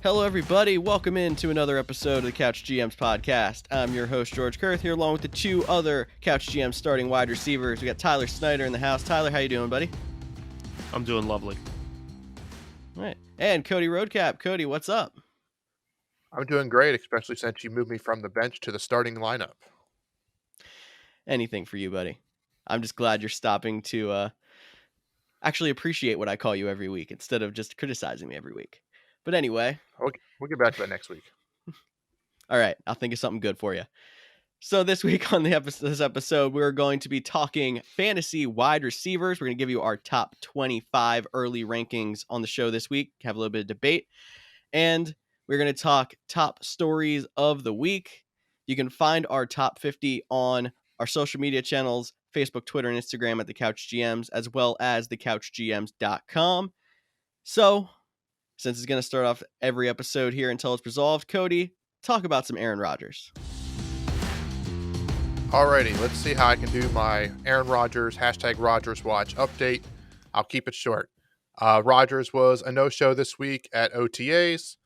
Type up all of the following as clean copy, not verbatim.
Hello, everybody. Welcome into another episode of the Couch GMs podcast. I'm your host, George Kerth, here along with the two other Couch GMs starting wide receivers. We got Tyler Snyder in the house. Tyler, how you doing, buddy? I'm doing lovely. All right. And Cody Roadcap. Cody, what's up? I'm doing great, especially since you moved me from the bench to the starting lineup. Anything for you, buddy. I'm just glad you're stopping to actually appreciate what I call you every week instead of just criticizing me every week. But anyway. We'll get back to that next week. All right. I'll think of something good for you. So this week on this episode, we're going to be talking fantasy wide receivers. We're going to give you our top 25 early rankings on the show this week, have a little bit of debate, and we're going to talk top stories of the week. You can find our top 50 on our social media channels, Facebook, Twitter, and Instagram at the Couch GMs, as well as thecouchgms.com. So since it's going to start off every episode here until it's resolved, Cody, talk about some Aaron Rodgers. Alrighty, let's see how I can do my Aaron Rodgers, #Rodgers Watch update. I'll keep it short. Rodgers was a no-show this week at OTAs.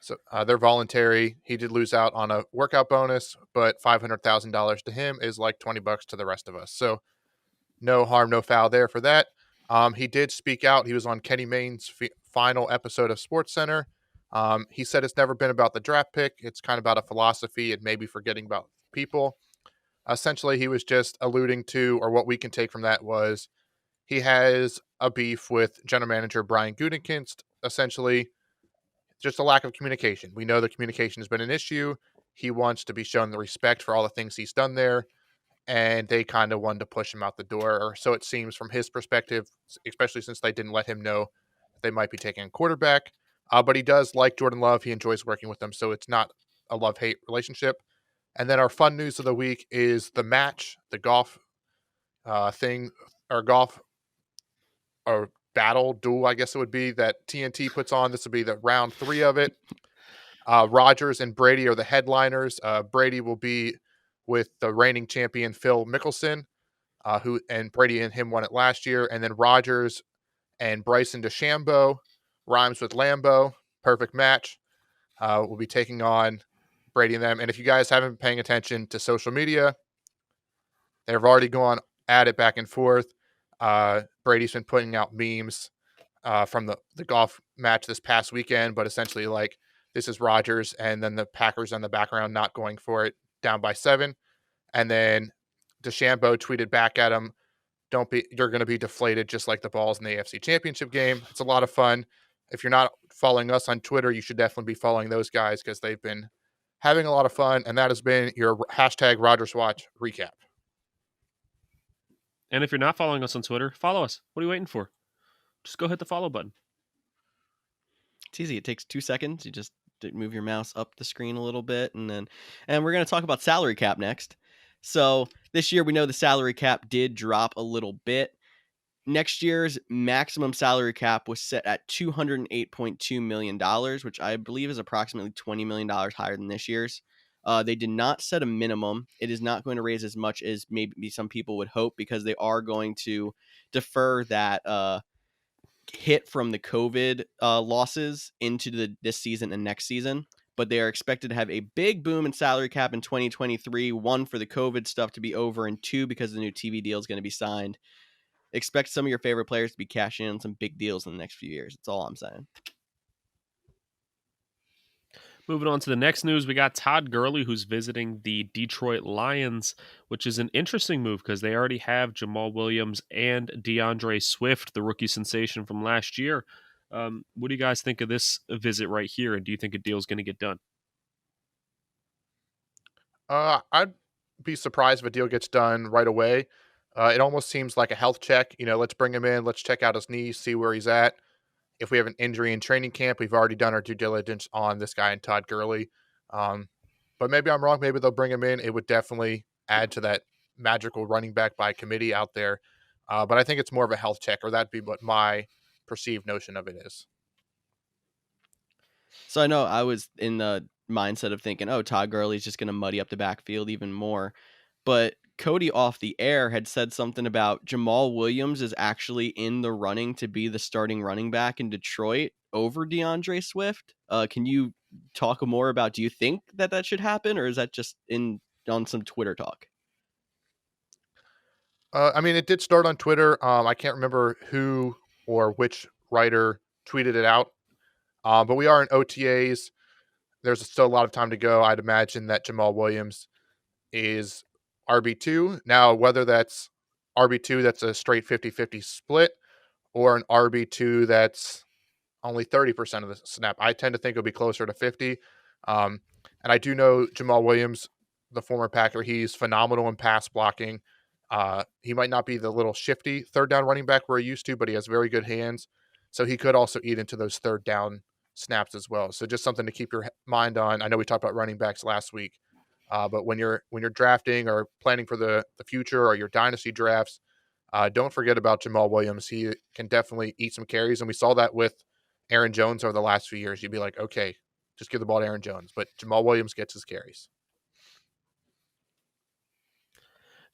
So they're voluntary. He did lose out on a workout bonus, but $500,000 to him is like $20 to the rest of us. So no harm, no foul there for that. He did speak out. He was on Kenny Mayne's final episode of SportsCenter. He said it's never been about the draft pick. It's kind of about a philosophy and maybe forgetting about people. Essentially, he was just alluding to, or what we can take from that was, he has a beef with general manager Brian Gutekunst, essentially just a lack of communication. We know the communication has been an issue. He wants to be shown the respect for all the things he's done there, and they kind of wanted to push him out the door, or so it seems from his perspective, especially since they didn't let him know they might be taking a quarterback. But he does like Jordan Love. He enjoys working with them, so it's not a love-hate relationship. And then our fun news of the week is the match, the golf thing, or golf or battle, duel, I guess it would be, that TNT puts on. This will be the round 3 of it. Rodgers and Brady are the headliners. Brady will be with the reigning champion Phil Mickelson, and Brady and him won it last year. And then Rodgers and Bryson DeChambeau, rhymes with Lambo, perfect match, will be taking on Brady and them. And if you guys haven't been paying attention to social media, they've already gone at it back and forth. Brady's been putting out memes from the golf match this past weekend, but essentially like, this is Rodgers and then the Packers in the background not going for it, down by 7. And then DeChambeau tweeted back at him, you're going to be deflated just like the balls in the AFC Championship game. It's a lot of fun. If you're not following us on Twitter, you should definitely be following those guys because they've been having a lot of fun, and that has been your #Rodgers Watch recap. And if you're not following us on Twitter, follow us. What are you waiting for? Just go hit the follow button. It's easy. It takes 2 seconds. You just move your mouse up the screen a little bit, and we're going to talk about salary cap next. So this year, we know the salary cap did drop a little bit. Next year's maximum salary cap was set at $208.2 million, which I believe is approximately $20 million higher than this year's. They did not set a minimum. It is not going to raise as much as maybe some people would hope because they are going to defer that hit from the COVID losses into this season and next season. But they are expected to have a big boom in salary cap in 2023. 1, for the COVID stuff to be over, and 2, because the new TV deal is going to be signed. Expect some of your favorite players to be cashing in on some big deals in the next few years. That's all I'm saying. Moving on to the next news, we got Todd Gurley, who's visiting the Detroit Lions, which is an interesting move because they already have Jamal Williams and DeAndre Swift, the rookie sensation from last year. What do you guys think of this visit right here, and do you think a deal is going to get done? I'd be surprised if a deal gets done right away. It almost seems like a health check. Let's bring him in. Let's check out his knees, see where he's at. If we have an injury in training camp, we've already done our due diligence on this guy and Todd Gurley. But maybe I'm wrong. Maybe they'll bring him in. It would definitely add to that magical running back by committee out there. But I think it's more of a health check, or that'd be what my perceived notion of it is. So I know I was in the mindset of thinking, Todd Gurley's just going to muddy up the backfield even more. But Cody off the air had said something about Jamal Williams is actually in the running to be the starting running back in Detroit over DeAndre Swift. Can you talk more about, do you think that should happen, or is that just on some Twitter talk? I mean, it did start on Twitter. I can't remember who or which writer tweeted it out. But we are in OTAs. There's still a lot of time to go. I'd imagine that Jamal Williams is RB2. Now, whether that's RB2 that's a straight 50-50 split or an RB2 that's only 30% of the snap, I tend to think it'll be closer to 50. Um, and I do know Jamal Williams, the former Packer, he's phenomenal in pass blocking. He might not be the little shifty third down running back we're used to, but he has very good hands. So he could also eat into those third down snaps as well. So just something to keep your mind on. I know we talked about running backs last week, but when you're drafting or planning for the future or your dynasty drafts, don't forget about Jamal Williams. He can definitely eat some carries, and we saw that with Aaron Jones over the last few years. You'd be like, okay, just give the ball to Aaron Jones, but Jamal Williams gets his carries.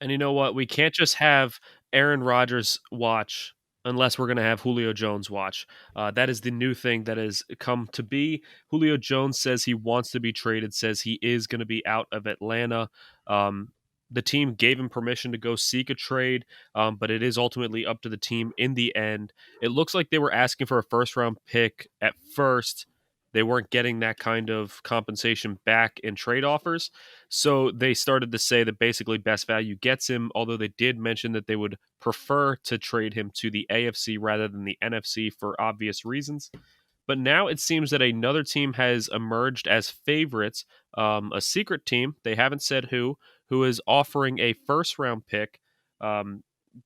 And you know what? We can't just have Aaron Rodgers watch unless we're going to have Julio Jones watch. That is the new thing that has come to be. Julio Jones says he wants to be traded, says he is going to be out of Atlanta. The team gave him permission to go seek a trade, but it is ultimately up to the team in the end. It looks like they were asking for a first-round pick at first. They weren't getting that kind of compensation back in trade offers. So they started to say that basically best value gets him, although they did mention that they would prefer to trade him to the AFC rather than the NFC for obvious reasons. But now it seems that another team has emerged as favorites, a secret team, they haven't said who is offering a first round pick.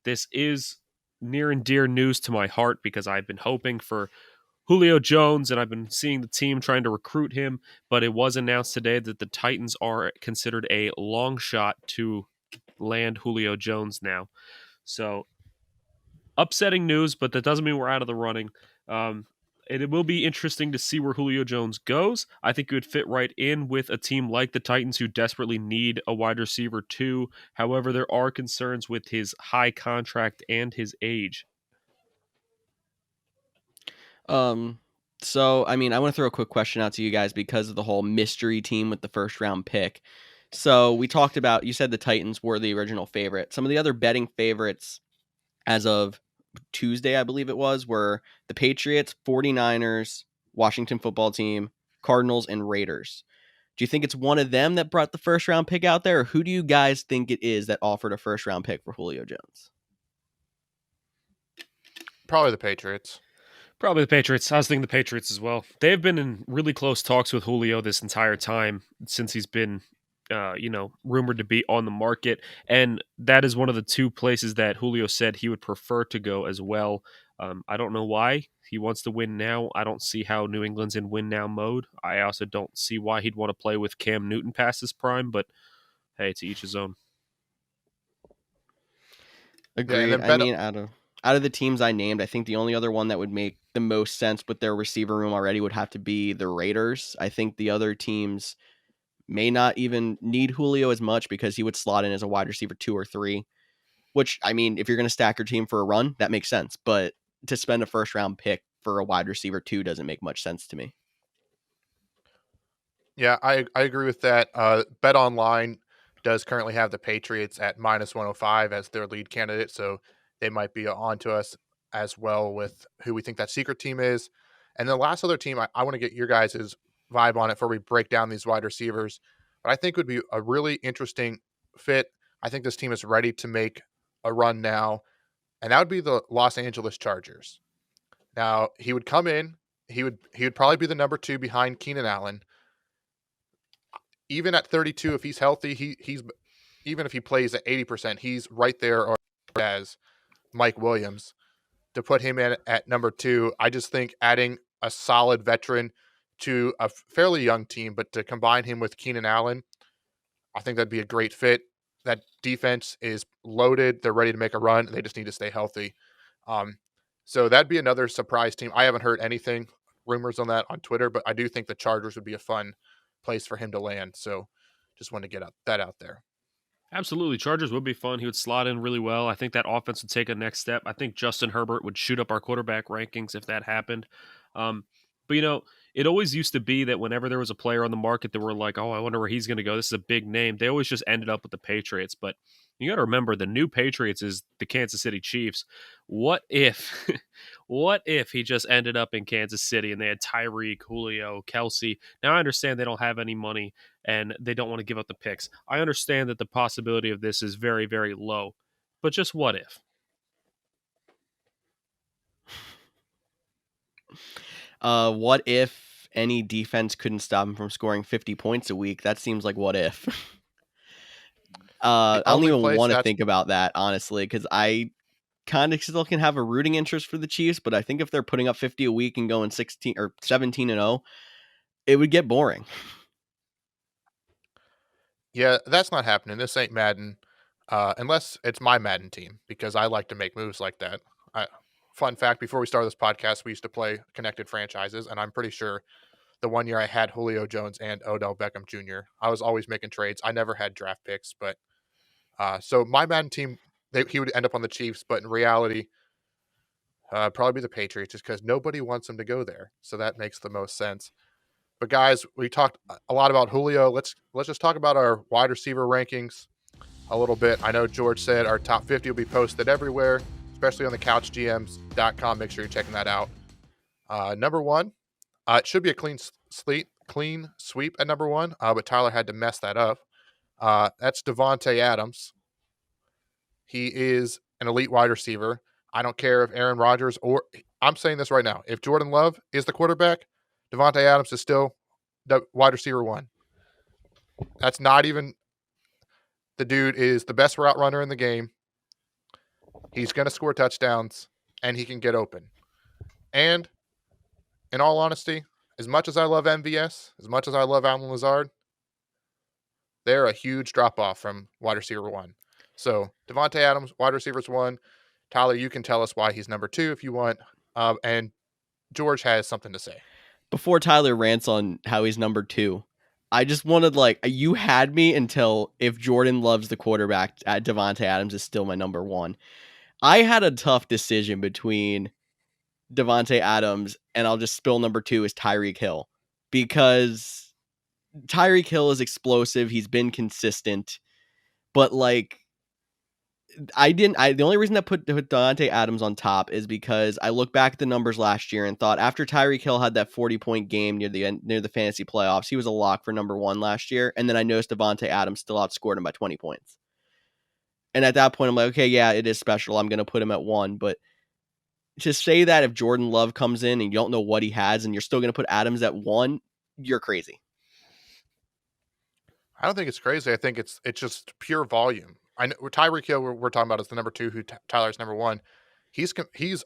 This is near and dear news to my heart because I've been hoping for Julio Jones, and I've been seeing the team trying to recruit him, but it was announced today that the Titans are considered a long shot to land Julio Jones now. So, upsetting news, but that doesn't mean we're out of the running. It will be interesting to see where Julio Jones goes. I think it would fit right in with a team like the Titans who desperately need a wide receiver too. However, there are concerns with his high contract and his age. So I mean, I want to throw a quick question out to you guys because of the whole mystery team with the first round pick. So we talked about, you said the Titans were the original favorite. Some of the other betting favorites as of Tuesday, I believe it was, were the Patriots, 49ers, Washington football team, Cardinals, and Raiders. Do you think it's one of them that brought the first round pick out there, or who do you guys think it is that offered a first round pick for Julio Jones? Probably the Patriots. Probably the Patriots. I was thinking the Patriots as well. They've been in really close talks with Julio this entire time since he's been, rumored to be on the market. And that is one of the two places that Julio said he would prefer to go as well. I don't know why. He wants to win now. I don't see how New England's in win now mode. I also don't see why he'd want to play with Cam Newton past his prime, but hey, to each his own. Agreed. Yeah, I mean, out of the teams I named, I think the only other one that would make the most sense with their receiver room already would have to be the Raiders. I think the other teams may not even need Julio as much because he would slot in as a wide receiver 2 or 3, which, I mean, if you're going to stack your team for a run, that makes sense. But to spend a first round pick for a wide receiver 2 doesn't make much sense to me. Yeah, I agree with that. Bet Online does currently have the Patriots at -105 as their lead candidate, so they might be on to us as well with who we think that secret team is. And the last other team, I want to get your guys' vibe on it before we break down these wide receivers, but I think would be a really interesting fit. I think this team is ready to make a run now, and that would be the Los Angeles Chargers. Now, he would come in, he would probably be the number 2 behind Keenan Allen. Even at 32, if he's healthy, he's even if he plays at 80%, he's right there or as Mike Williams. To put him in at number 2, I just think adding a solid veteran to a fairly young team, but to combine him with Keenan Allen, I think that'd be a great fit. That defense is loaded. They're ready to make a run. They just need to stay healthy. So that'd be another surprise team. I haven't heard anything, rumors on that on Twitter, but I do think the Chargers would be a fun place for him to land. So just want to get that out there. Absolutely. Chargers would be fun. He would slot in really well. I think that offense would take a next step. I think Justin Herbert would shoot up our quarterback rankings if that happened. Um, but, it always used to be that whenever there was a player on the market that were like, oh, I wonder where he's going to go. This is a big name. They always just ended up with the Patriots. But you got to remember, the new Patriots is the Kansas City Chiefs. What if, what if he just ended up in Kansas City and they had Tyreek, Julio, Kelsey? Now, I understand they don't have any money and they don't want to give up the picks. I understand that the possibility of this is very, very low, but just what if? What if any defense couldn't stop him from scoring 50 points a week? That seems like what if. I don't even want to think about that, honestly, because I kind of still can have a rooting interest for the Chiefs, but I think if they're putting up 50 a week and going 16 or 17-0, it would get boring. Yeah, that's not happening. This ain't Madden, unless it's my Madden team, because I like to make moves like that. Fun fact, before we started this podcast, we used to play connected franchises, and I'm pretty sure the one year I had Julio Jones and Odell Beckham Jr., I was always making trades. I never had draft picks, but so my Madden team, he would end up on the Chiefs, but in reality, probably be the Patriots, just because nobody wants him to go there. So that makes the most sense. But guys, we talked a lot about Julio. Let's just talk about our wide receiver rankings a little bit. I know George said our top 50 will be posted everywhere, especially on the couchgms.com. Make sure you're checking that out. Number one, it should be a clean sweep at number one, but Tyler had to mess that up. That's Davante Adams. He is an elite wide receiver. I don't care if Aaron Rodgers or I'm saying this right now. If Jordan Love is the quarterback, Davante Adams is still the wide receiver one. That's not even the dude is the best route runner in the game. He's going to score touchdowns and he can get open. And in all honesty, as much as I love MVS, as much as I love Allen Lazard, they're a huge drop off from wide receiver one. So Davante Adams, wide receivers one. Tyler, you can tell us why he's number two if you want. And George has something to say. Before Tyler rants on how he's number two, I just wanted, you had me until if Jordan Love's the quarterback, Davante Adams is still my number one. I had a tough decision between Davante Adams and I'll just spill number two is Tyreek Hill, because Tyreek Hill is explosive. He's been consistent, but the only reason I put Davante Adams on top is because I look back at the numbers last year and thought after Tyreek Hill had that 40-point game near the fantasy playoffs, he was a lock for number one last year. And then I noticed Davante Adams still outscored him by 20 points. And at that point, I'm like, okay, yeah, it is special. I'm going to put him at one. But to say that if Jordan Love comes in and you don't know what he has and you're still going to put Adams at one, you're crazy. I don't think it's crazy. I think it's just pure volume. I know Tyreek Hill we're talking about is the number two, who Tyler's number one. He's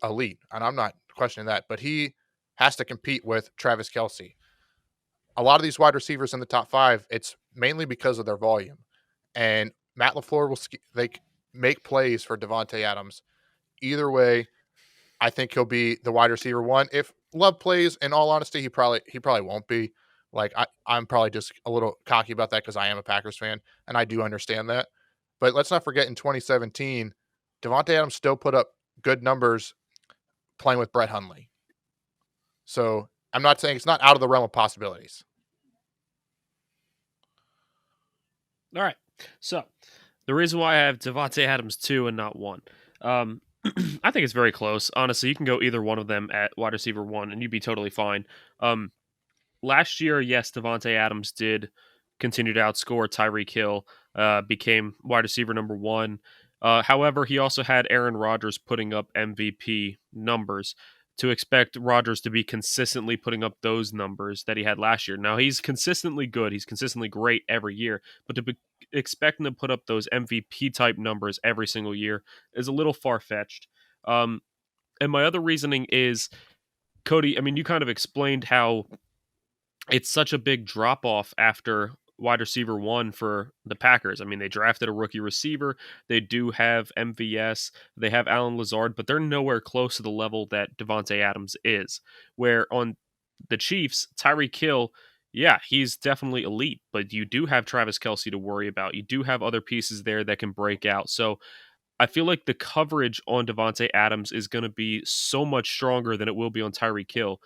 elite, and I'm not questioning that, but he has to compete with Travis Kelce. A lot of these wide receivers in the top five, it's mainly because of their volume. And Matt LaFleur they make plays for Davante Adams. Either way, I think he'll be the wide receiver one. If Love plays, in all honesty, he probably won't be. I'm probably just a little cocky about that because I am a Packers fan, and I do understand that. But let's not forget in 2017, Davante Adams still put up good numbers playing with Brett Hundley. So I'm not saying it's not out of the realm of possibilities. All right. So the reason why I have Davante Adams 2 and not 1, I think it's very close. Honestly, you can go either one of them at wide receiver 1 and you'd be totally fine. Last year, yes, Davante Adams did continue to outscore Tyreek Hill, became wide receiver number 1. However, he also had Aaron Rodgers putting up MVP numbers. To expect Rodgers to be consistently putting up those numbers that he had last year. Now, he's consistently good. He's consistently great every year. But to expect him to put up those MVP-type numbers every single year is a little far-fetched. And my other reasoning is, Cody, I mean, you kind of explained how it's such a big drop-off after wide receiver 1 for the Packers. I mean, they drafted a rookie receiver. They do have MVS. They have Allen Lazard, but they're nowhere close to the level that Davante Adams is. Where on the Chiefs, Tyreek Hill, yeah, he's definitely elite, but you do have Travis Kelce to worry about. You do have other pieces there that can break out. So I feel like the coverage on Devontae Adams is going to be so much stronger than it will be on Tyreek Hill.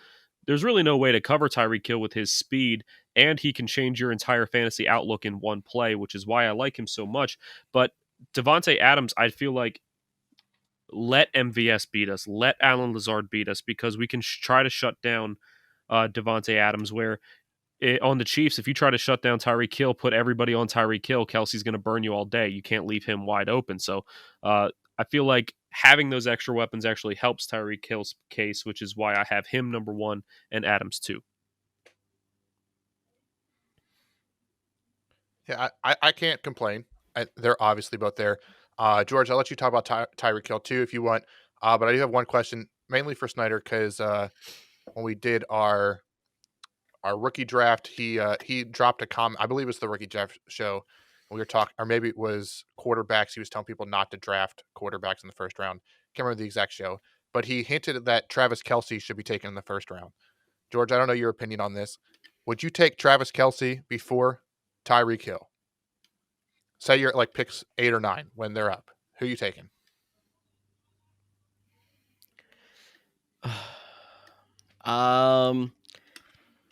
There's really no way to cover Tyreek Hill with his speed, and he can change your entire fantasy outlook in one play, which is why I like him so much. But Devontae Adams, I feel like let MVS beat us, let Alan Lazard beat us, because we can try to shut down Devontae Adams. Where on the Chiefs, if you try to shut down Tyreek Hill, put everybody on Tyreek Hill, Kelsey's going to burn you all day. You can't leave him wide open. So I feel like having those extra weapons actually helps Tyreek Hill's case, which is why I have him number 1 and Adams 2. Yeah, I can't complain. They're obviously both there. George, I'll let you talk about Tyreek Hill too if you want. But I do have one question, mainly for Snyder, because when we did our rookie draft, he dropped a comment. I believe it was the rookie draft show. We were talking, or maybe it was quarterbacks. He was telling people not to draft quarterbacks in the first round. Can't remember the exact show, but he hinted that Travis Kelce should be taken in the first round. George, I don't know your opinion on this. Would you take Travis Kelce before Tyreek Hill? Say you're like picks 8 or 9 when they're up. Who are you taking?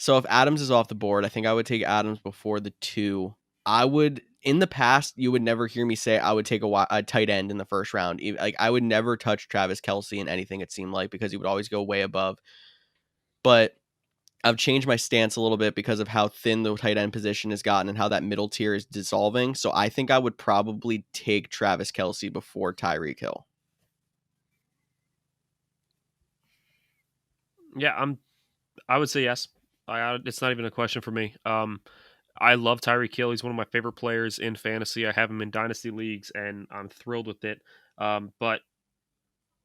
So if Adams is off the board, I think I would take Adams before the 2. I would, in the past, you would never hear me say I would take a tight end in the first round. Like I would never touch Travis Kelce in anything, it seemed like, because he would always go way above. But I've changed my stance a little bit because of how thin the tight end position has gotten and how that middle tier is dissolving. So I think I would probably take Travis Kelce before Tyreek Hill. Yeah, I would say yes. It's not even a question for me. I love Tyreek Hill. He's one of my favorite players in fantasy. I have him in dynasty leagues, and I'm thrilled with it. But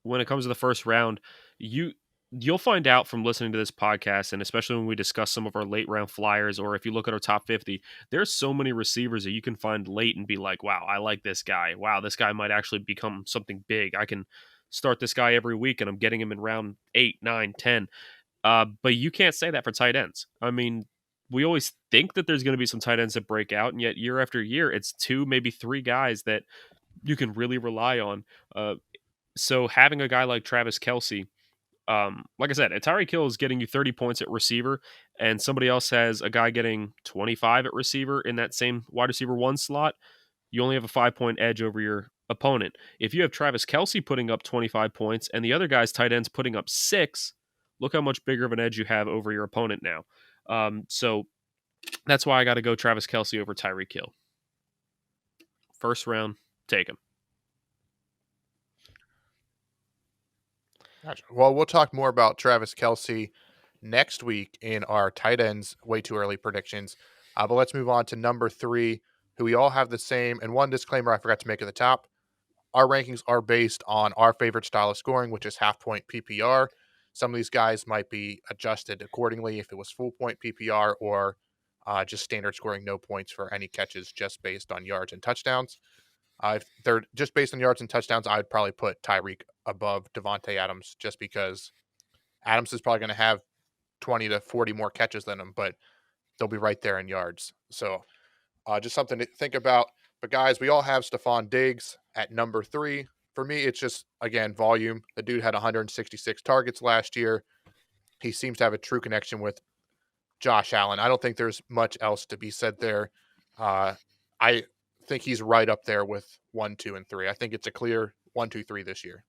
when it comes to the first round, you'll find out from listening to this podcast, and especially when we discuss some of our late round flyers, or if you look at our top 50, there's so many receivers that you can find late and be like, wow, I like this guy. Wow, this guy might actually become something big. I can start this guy every week, and I'm getting him in round 8, 9, 10. But you can't say that for tight ends. I mean, we always think that there's going to be some tight ends that break out, and yet year after year, it's 2, maybe 3 guys that you can really rely on. So having a guy like Travis Kelce, like I said, Tyreek Hill is getting you 30 points at receiver, and somebody else has a guy getting 25 at receiver in that same wide receiver 1 slot, you only have a 5-point edge over your opponent. If you have Travis Kelce putting up 25 points and the other guy's tight ends putting up 6, look how much bigger of an edge you have over your opponent now. So that's why I got to go Travis Kelce over Tyreek Hill. First round, take him. Gotcha. Well, we'll talk more about Travis Kelce next week in our tight ends way too early predictions. But let's move on to number 3, who we all have the same. And one disclaimer I forgot to make at the top. Our rankings are based on our favorite style of scoring, which is half-point PPR. Some of these guys might be adjusted accordingly if it was full-point PPR or just standard scoring, no points for any catches, just based on yards and touchdowns. If they're just based on yards and touchdowns, I would probably put Tyreek above Devontae Adams just because Adams is probably going to have 20 to 40 more catches than him, but they'll be right there in yards. So just something to think about. But guys, we all have Stephon Diggs at number 3. For me, it's just, again, volume. The dude had 166 targets last year. He seems to have a true connection with Josh Allen. I don't think there's much else to be said there. I think he's right up there with 1, 2, and 3. I think it's a clear 1, 2, 3 this year.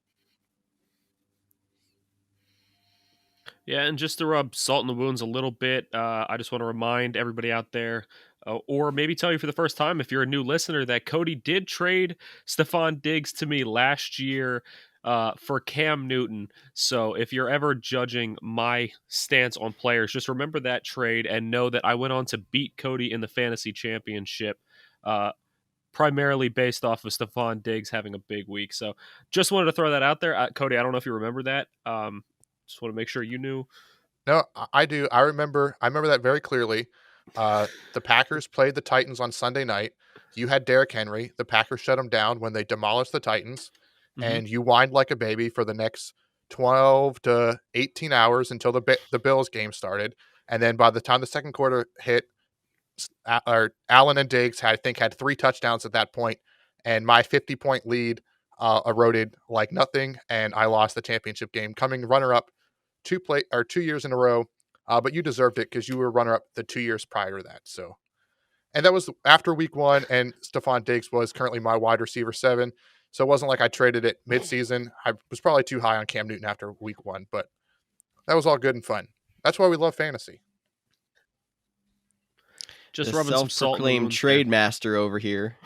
Yeah, and just to rub salt in the wounds a little bit, I just want to remind everybody out there, or maybe tell you for the first time if you're a new listener, that Cody did trade Stephon Diggs to me last year for Cam Newton. So if you're ever judging my stance on players, just remember that trade and know that I went on to beat Cody in the fantasy championship, primarily based off of Stephon Diggs having a big week. So just wanted to throw that out there. Cody, I don't know if you remember that. Just want to make sure you knew. No, I do. I remember that very clearly. The Packers played the Titans on Sunday night. You had Derrick Henry. The Packers shut him down when they demolished the Titans. And you whined like a baby for the next 12 to 18 hours until the Bills game started. And then by the time the second quarter hit, Allen and Diggs had 3 touchdowns at that point, and my 50-point lead eroded like nothing, and I lost the championship game, coming runner-up 2 years in a row. But you deserved it because you were runner-up the 2 years prior to that. So, and that was after week 1, and Stephon Diggs was currently my wide receiver 7. So it wasn't like I traded it midseason. I was probably too high on Cam Newton after week 1, but that was all good and fun. That's why we love fantasy. Just the rubbing some salt in the self-proclaimed wounds trade there. master over here.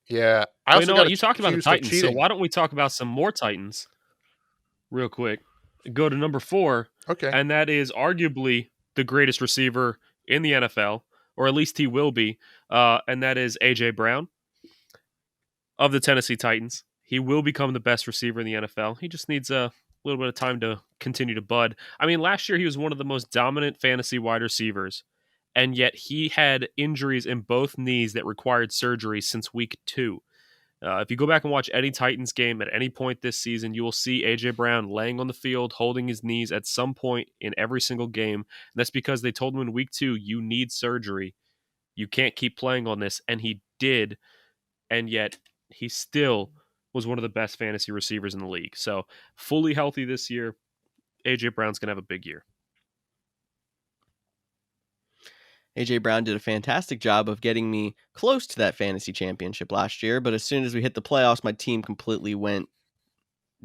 Yeah. I Well, also you know got what? You talked about the accused of Titans, so cheating. why don't we talk about some more Titans real quick? Go to number 4, Okay. and that is arguably the greatest receiver in the NFL, or at least he will be, and that is A.J. Brown of the Tennessee Titans. He will become the best receiver in the NFL. He just needs a little bit of time to continue to bud. I mean, last year he was one of the most dominant fantasy wide receivers, and yet he had injuries in both knees that required surgery since week 2. If you go back and watch any Titans game at any point this season, you will see A.J. Brown laying on the field, holding his knees at some point in every single game. And that's because they told him in week 2, you need surgery. You can't keep playing on this. And he did. And yet he still was one of the best fantasy receivers in the league. So fully healthy this year, A.J. Brown's going to have a big year. AJ Brown did a fantastic job of getting me close to that fantasy championship last year, but as soon as we hit the playoffs, my team completely went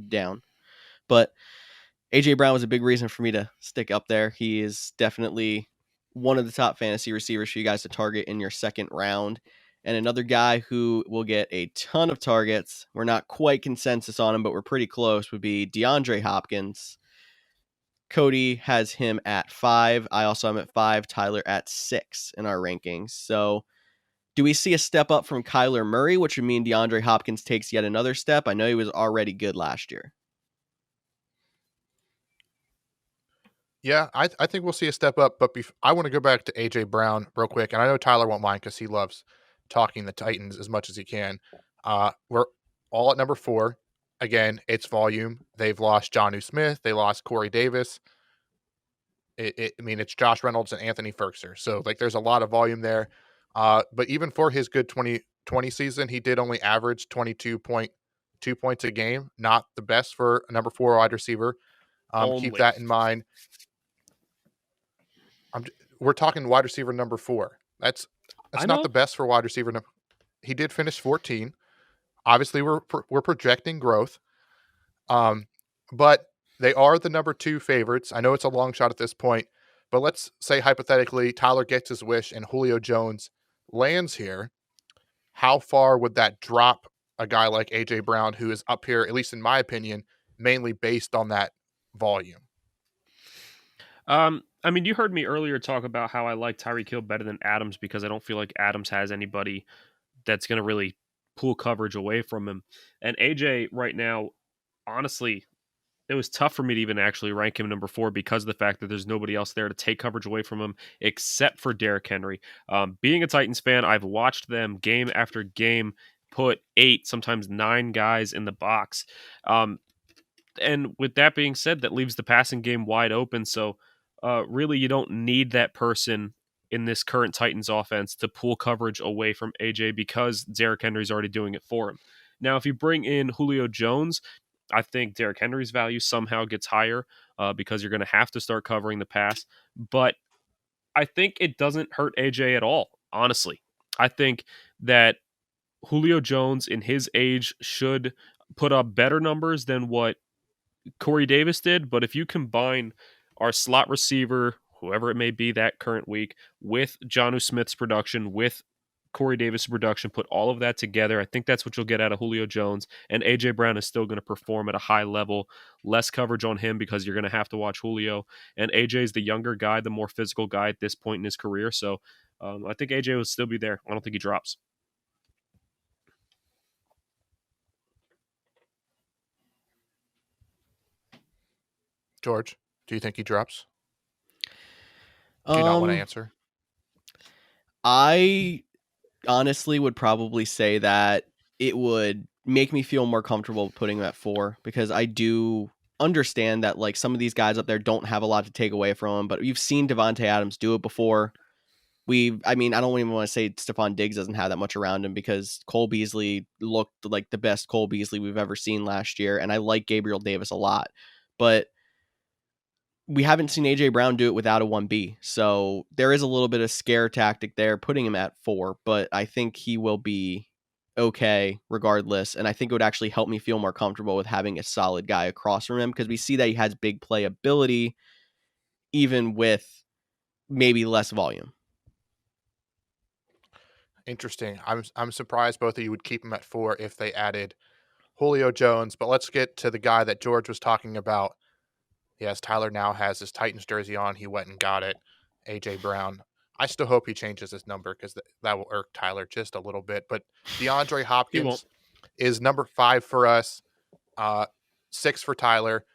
down. But AJ Brown was a big reason for me to stick up there. He is definitely one of the top fantasy receivers for you guys to target in your second round. And another guy who will get a ton of targets, we're not quite consensus on him, but we're pretty close, would be DeAndre Hopkins. Cody has him at 5. I also am at 5. Tyler at 6 in our rankings. So do we see a step up from Kyler Murray, which would mean DeAndre Hopkins takes yet another step? I know he was already good last year. Yeah, I think we'll see a step up, but I want to go back to A.J. Brown real quick, and I know Tyler won't mind because he loves talking the Titans as much as he can. We're all at number 4. Again, it's volume. They've lost Jonnu Smith. They lost Corey Davis. I mean, it's Josh Reynolds and Anthony Ferguson. So, like, there's a lot of volume there. But even for his good 2020 season, he did only average 22.2 points a game. Not the best for a number 4 wide receiver. Keep that in mind. We're talking wide receiver number 4. That's not the best for wide receiver. He did finish 14. Obviously, we're projecting growth. But they are the number 2 favorites. I know it's a long shot at this point, but let's say hypothetically Tyler gets his wish and Julio Jones lands here. How far would that drop a guy like A.J. Brown, who is up here, at least in my opinion, mainly based on that volume? I mean, you heard me earlier talk about how I like Tyreek Hill better than Adams because I don't feel like Adams has anybody that's going to really pull coverage away from him. And AJ right now, honestly, it was tough for me to even actually rank him number 4 because of the fact that there's nobody else there to take coverage away from him except for Derrick Henry. Being a Titans fan, I've watched them game after game put 8, sometimes 9 guys in the box. And with that being said, that leaves the passing game wide open. So really, you don't need that person in this current Titans offense to pull coverage away from AJ because Derrick Henry's already doing it for him. Now, if you bring in Julio Jones, I think Derrick Henry's value somehow gets higher because you're going to have to start covering the pass. But I think it doesn't hurt AJ at all, honestly. I think that Julio Jones in his age should put up better numbers than what Corey Davis did. But if you combine our slot receiver, whoever it may be that current week, with Jonnu Smith's production, with Corey Davis' production, put all of that together, I think that's what you'll get out of Julio Jones. And A.J. Brown is still going to perform at a high level. Less coverage on him because you're going to have to watch Julio. And A.J. is the younger guy, the more physical guy at this point in his career. So I think A.J. will still be there. I don't think he drops. George, do you think he drops? Do you not want to answer? I honestly would probably say that it would make me feel more comfortable putting him at 4 because I do understand that like some of these guys up there don't have a lot to take away from him, but you've seen Devontae Adams do it before. I mean, I don't even want to say Stephon Diggs doesn't have that much around him because Cole Beasley looked like the best Cole Beasley we've ever seen last year. And I like Gabriel Davis a lot, but we haven't seen AJ Brown do it without a 1B. So there is a little bit of scare tactic there, putting him at 4, but I think he will be okay regardless. And I think it would actually help me feel more comfortable with having a solid guy across from him because we see that he has big play ability, even with maybe less volume. Interesting. I'm surprised both of you would keep him at 4 if they added Julio Jones. But let's get to the guy that George was talking about. Yes, Tyler now has his Titans jersey on. He went and got it. AJ Brown. I still hope he changes his number because that will irk Tyler just a little bit. But DeAndre Hopkins is number 5 for us, 6 for Tyler.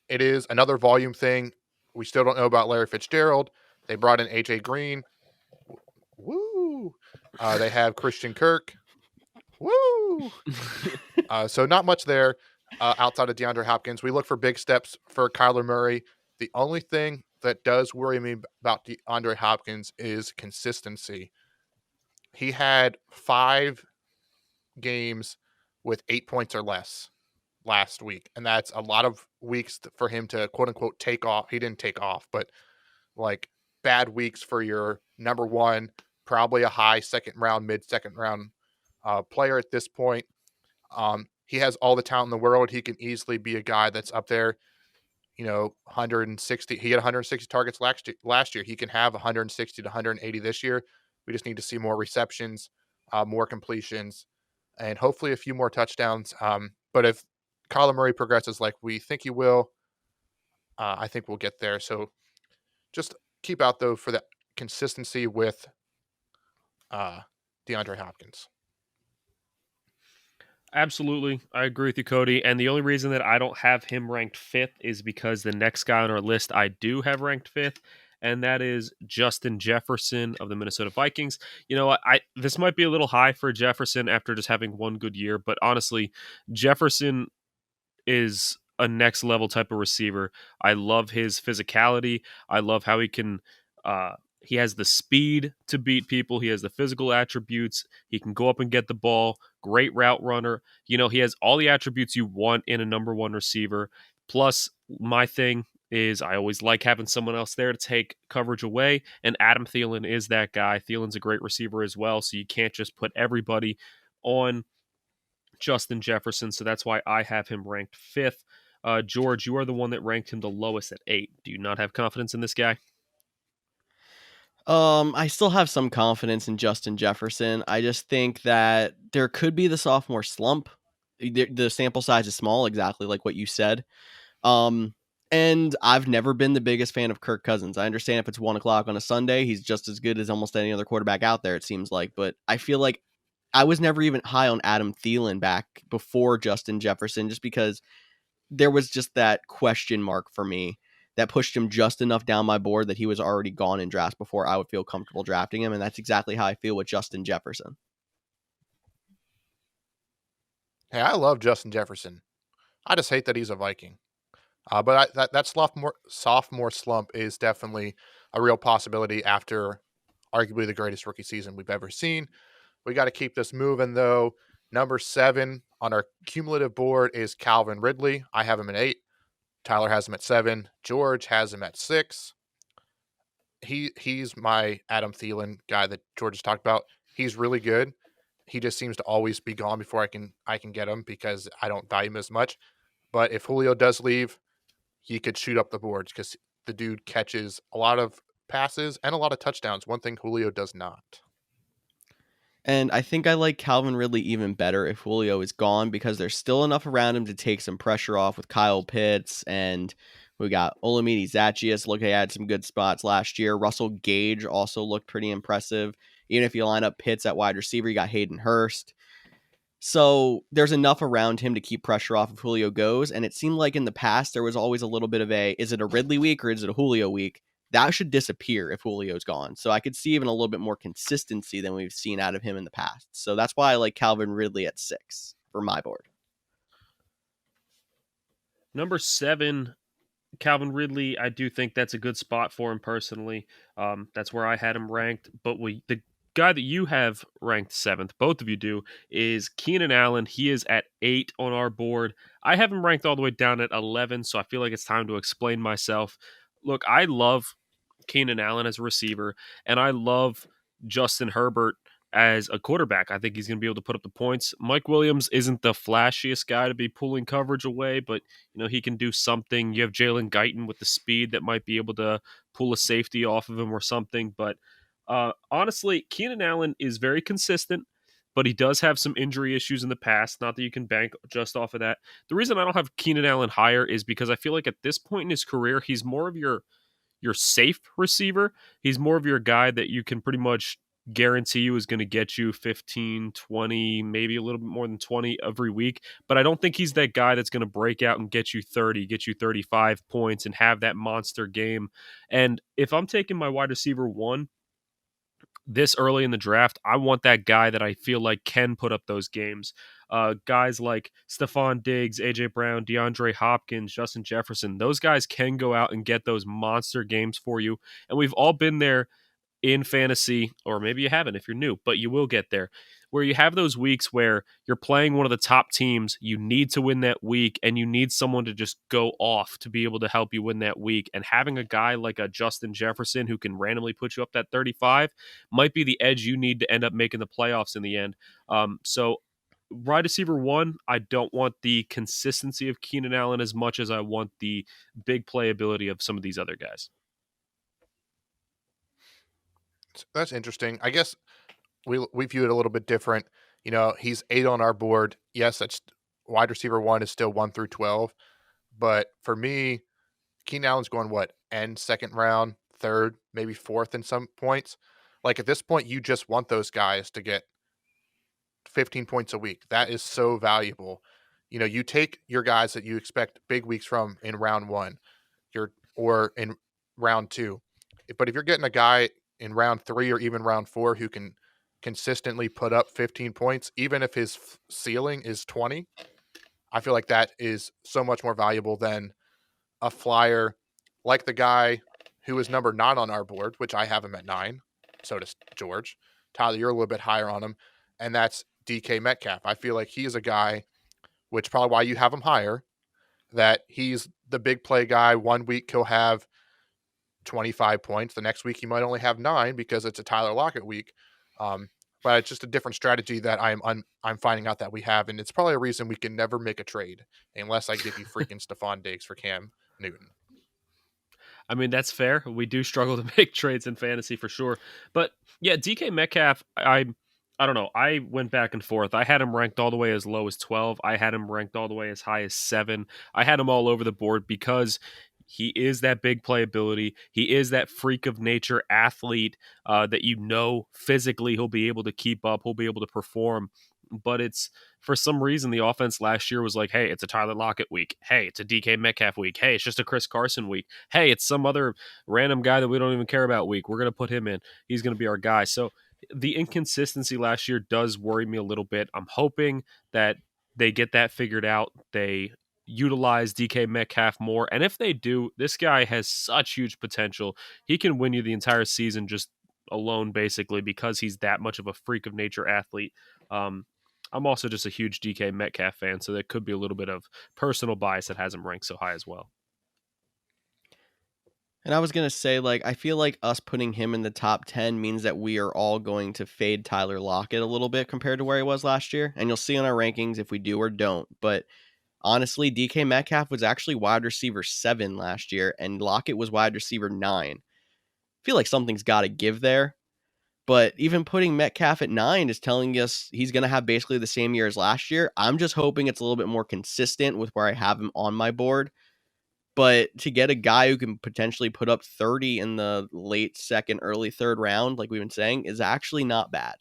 It is another volume thing. We still don't know about Larry Fitzgerald. They brought in AJ Green. Woo! They have Christian Kirk. Woo! So not much there outside of DeAndre Hopkins. We look for big steps for Kyler Murray. The only thing that does worry me about DeAndre Hopkins is consistency. He had 5 games with 8 points or less last week, and that's a lot of weeks for him to quote unquote take off. He didn't take off, but like bad weeks for your number one, probably a high second round, mid second round player at this point. He has all the talent in the world. He can easily be a guy that's up there, 160. He had 160 targets last year. He can have 160 to 180 this year. We just need to see more receptions, more completions, and hopefully a few more touchdowns. But if Kyler Murray progresses like we think he will, I think we'll get there. So just keep out, though, for that consistency with DeAndre Hopkins. Absolutely. I agree with you, Cody. And the only reason that I don't have him ranked 5th is because the next guy on our list I do have ranked 5th, and that is Justin Jefferson of the Minnesota Vikings. You know what? This might be a little high for Jefferson after just having one good year, but honestly, Jefferson is a next level type of receiver. I love his physicality. I love how he has the speed to beat people. He has the physical attributes. He can go up and get the ball. Great route runner. He has all the attributes you want in a number one receiver. Plus, my thing is I always like having someone else there to take coverage away, and Adam Thielen is that guy. Thielen's a great receiver as well, so you can't just put everybody on Justin Jefferson, so that's why I have him ranked 5th. George, you are the one that ranked him the lowest at 8. Do you not have confidence in this guy? I still have some confidence in Justin Jefferson. I just think that there could be the sophomore slump. The sample size is small, exactly like what you said. And I've never been the biggest fan of Kirk Cousins. I understand if it's 1:00 on a Sunday, he's just as good as almost any other quarterback out there, it seems like. But I feel like I was never even high on Adam Thielen back before Justin Jefferson, just because there was just that question mark for me that pushed him just enough down my board that he was already gone in drafts before I would feel comfortable drafting him. And that's exactly how I feel with Justin Jefferson. Hey, I love Justin Jefferson. I just hate that he's a Viking. But that sophomore slump is definitely a real possibility after arguably the greatest rookie season we've ever seen. We got to keep this moving, though. Number 7 on our cumulative board is Calvin Ridley. I have him at 8. Tyler has him at 7. George has him at 6. He's my Adam Thielen guy that George has talked about. He's really good. He just seems to always be gone before I can get him because I don't value him as much. But if Julio does leave, he could shoot up the boards because the dude catches a lot of passes and a lot of touchdowns. One thing Julio does not. And I think I like Calvin Ridley even better if Julio is gone because there's still enough around him to take some pressure off with Kyle Pitts. And we got Olamide Zaccheaus. Look, he had some good spots last year. Russell Gage also looked pretty impressive. Even if you line up Pitts at wide receiver, you got Hayden Hurst. So there's enough around him to keep pressure off if Julio goes. And it seemed like in the past, there was always a little bit of is it a Ridley week or is it a Julio week? That should disappear if Julio's gone. So I could see even a little bit more consistency than we've seen out of him in the past. So that's why I like Calvin Ridley at 6 for my board. Number 7, Calvin Ridley. I do think that's a good spot for him personally. That's where I had him ranked. But the guy that you have ranked 7th, both of you do, is Keenan Allen. He is at 8 on our board. I have him ranked all the way down at 11, so I feel like it's time to explain myself. Look, I love Keenan Allen as a receiver, and I love Justin Herbert as a quarterback. I think he's going to be able to put up the points. Mike Williams isn't the flashiest guy to be pulling coverage away, but he can do something. You have Jalen Guyton with the speed that might be able to pull a safety off of him or something. But honestly, Keenan Allen is very consistent, but he does have some injury issues in the past. Not that you can bank just off of that. The reason I don't have Keenan Allen higher is because I feel like at this point in his career, he's more of your safe receiver. He's more of your guy that you can pretty much guarantee you is going to get you 15, 20, maybe a little bit more than 20 every week. But I don't think he's that guy that's going to break out and get you 30, get you 35 points and have that monster game. And if I'm taking my wide receiver 1 this early in the draft, I want that guy that I feel like can put up those games. Guys like Stephon Diggs, AJ Brown, DeAndre Hopkins, Justin Jefferson, those guys can go out and get those monster games for you. And we've all been there in fantasy, or maybe you haven't if you're new, but you will get there, where you have those weeks where you're playing one of the top teams, you need to win that week, and you need someone to just go off to be able to help you win that week. And having a guy like a Justin Jefferson who can randomly put you up that 35 might be the edge you need to end up making the playoffs in the end. So wide receiver 1, I don't want the consistency of Keenan Allen as much as I want the big playability of some of these other guys. That's interesting. I guess we view it a little bit different. He's 8 on our board. Yes, that's wide receiver 1 is still 1 through 12. But for me, Keenan Allen's going end second round, third, maybe fourth in some points. Like at this point, you just want those guys to get 15 points a week. That is so valuable. You take your guys that you expect big weeks from in round 1, or in round 2. But if you're getting a guy in round 3 or even round 4 who can consistently put up 15 points, even if his ceiling is 20, I feel like that is so much more valuable than a flyer like the guy who is number 9 on our board, which I have him at 9. So does George. Tyler, you're a little bit higher on him, and that's DK Metcalf. I feel like he is a guy, which probably why you have him higher, that he's the big play guy. One week he'll have 25 points. The next week he might only have 9 because it's a Tyler Lockett week. But it's just a different strategy that I'm finding out that we have, and it's probably a reason we can never make a trade unless I give you freaking Stephon Diggs for Cam Newton. I mean, that's fair. We do struggle to make trades in fantasy for sure. But yeah, DK Metcalf, I don't know. I went back and forth. I had him ranked all the way as low as 12. I had him ranked all the way as high as 7. I had him all over the board because he is that big playability. He is that freak of nature athlete that physically he'll be able to keep up. He'll be able to perform. But it's for some reason the offense last year was like, hey, it's a Tyler Lockett week. Hey, it's a DK Metcalf week. Hey, it's just a Chris Carson week. Hey, it's some other random guy that we don't even care about week. We're going to put him in. He's going to be our guy. So the inconsistency last year does worry me a little bit. I'm hoping that they get that figured out. They utilize DK Metcalf more. And if they do, this guy has such huge potential. He can win you the entire season just alone, basically, because he's that much of a freak of nature athlete. I'm also just a huge DK Metcalf fan, so there could be a little bit of personal bias that has him ranked so high as well. And I was going to say, I feel like us putting him in the top 10 means that we are all going to fade Tyler Lockett a little bit compared to where he was last year. And you'll see on our rankings if we do or don't. But honestly, DK Metcalf was actually wide receiver 7 last year, and Lockett was wide receiver 9. I feel like something's got to give there. But even putting Metcalf at 9 is telling us he's going to have basically the same year as last year. I'm just hoping it's a little bit more consistent with where I have him on my board. But to get a guy who can potentially put up 30 in the late second, early third round, like we've been saying, is actually not bad.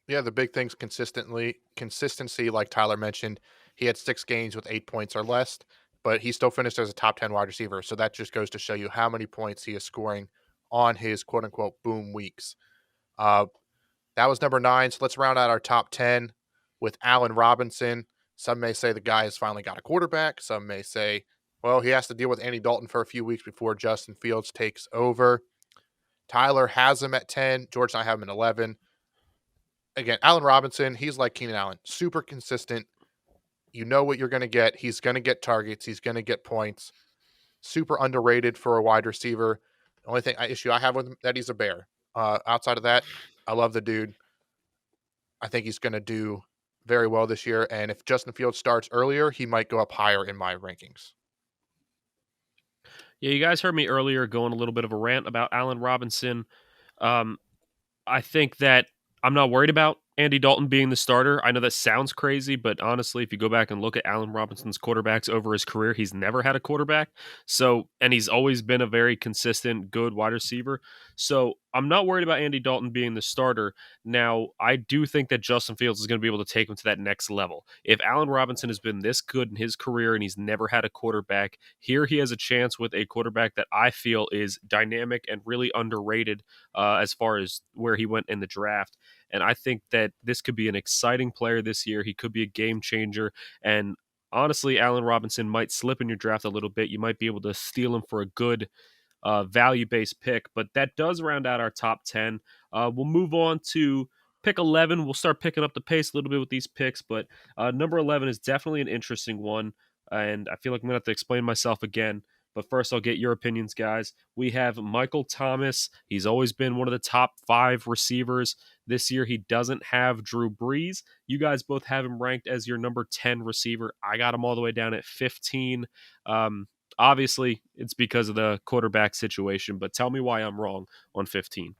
Yeah, the big thing's consistency, like Tyler mentioned. He had 6 games with 8 points or less, but he still finished as a top 10 wide receiver. So that just goes to show you how many points he is scoring on his quote unquote boom weeks. That was number 9. So let's round out our top 10 with Allen Robinson. Some may say the guy has finally got a quarterback. Some may say, well, he has to deal with Andy Dalton for a few weeks before Justin Fields takes over. Tyler has him at 10. George and I have him at 11. Again, Allen Robinson, he's like Keenan Allen, super consistent. You know what you're going to get. He's going to get targets. He's going to get points. Super underrated for a wide receiver. The only issue I have with him that he's a bear. Outside of that, I love the dude. I think he's going to do very well this year. And if Justin Fields starts earlier, he might go up higher in my rankings. Yeah, you guys heard me earlier going a little bit of a rant about Allen Robinson. Um, I think that I'm not worried about Andy Dalton being the starter. I know that sounds crazy, but honestly, if you go back and look at Allen Robinson's quarterbacks over his career, he's never had a quarterback. So, and he's always been a very consistent, good wide receiver. So, I'm not worried about Andy Dalton being the starter. Now, I do think that Justin Fields is going to be able to take him to that next level. If Allen Robinson has been this good in his career and he's never had a quarterback, here he has a chance with a quarterback that I feel is dynamic and really underrated as far as where he went in the draft. And I think that this could be an exciting player this year. He could be a game changer. And honestly, Allen Robinson might slip in your draft a little bit. You might be able to steal him for a good value-based pick. But that does round out our top 10. We'll move on to pick 11. We'll start picking up the pace a little bit with these picks. But number 11 is definitely an interesting one. And I feel like I'm going to have to explain myself again. But first, I'll get your opinions, guys. We have Michael Thomas. He's always been one of the top 5 receivers. This year, he doesn't have Drew Brees. You guys both have him ranked as your number 10 receiver. I got him all the way down at 15. Obviously, it's because of the quarterback situation, but tell me why I'm wrong on 15.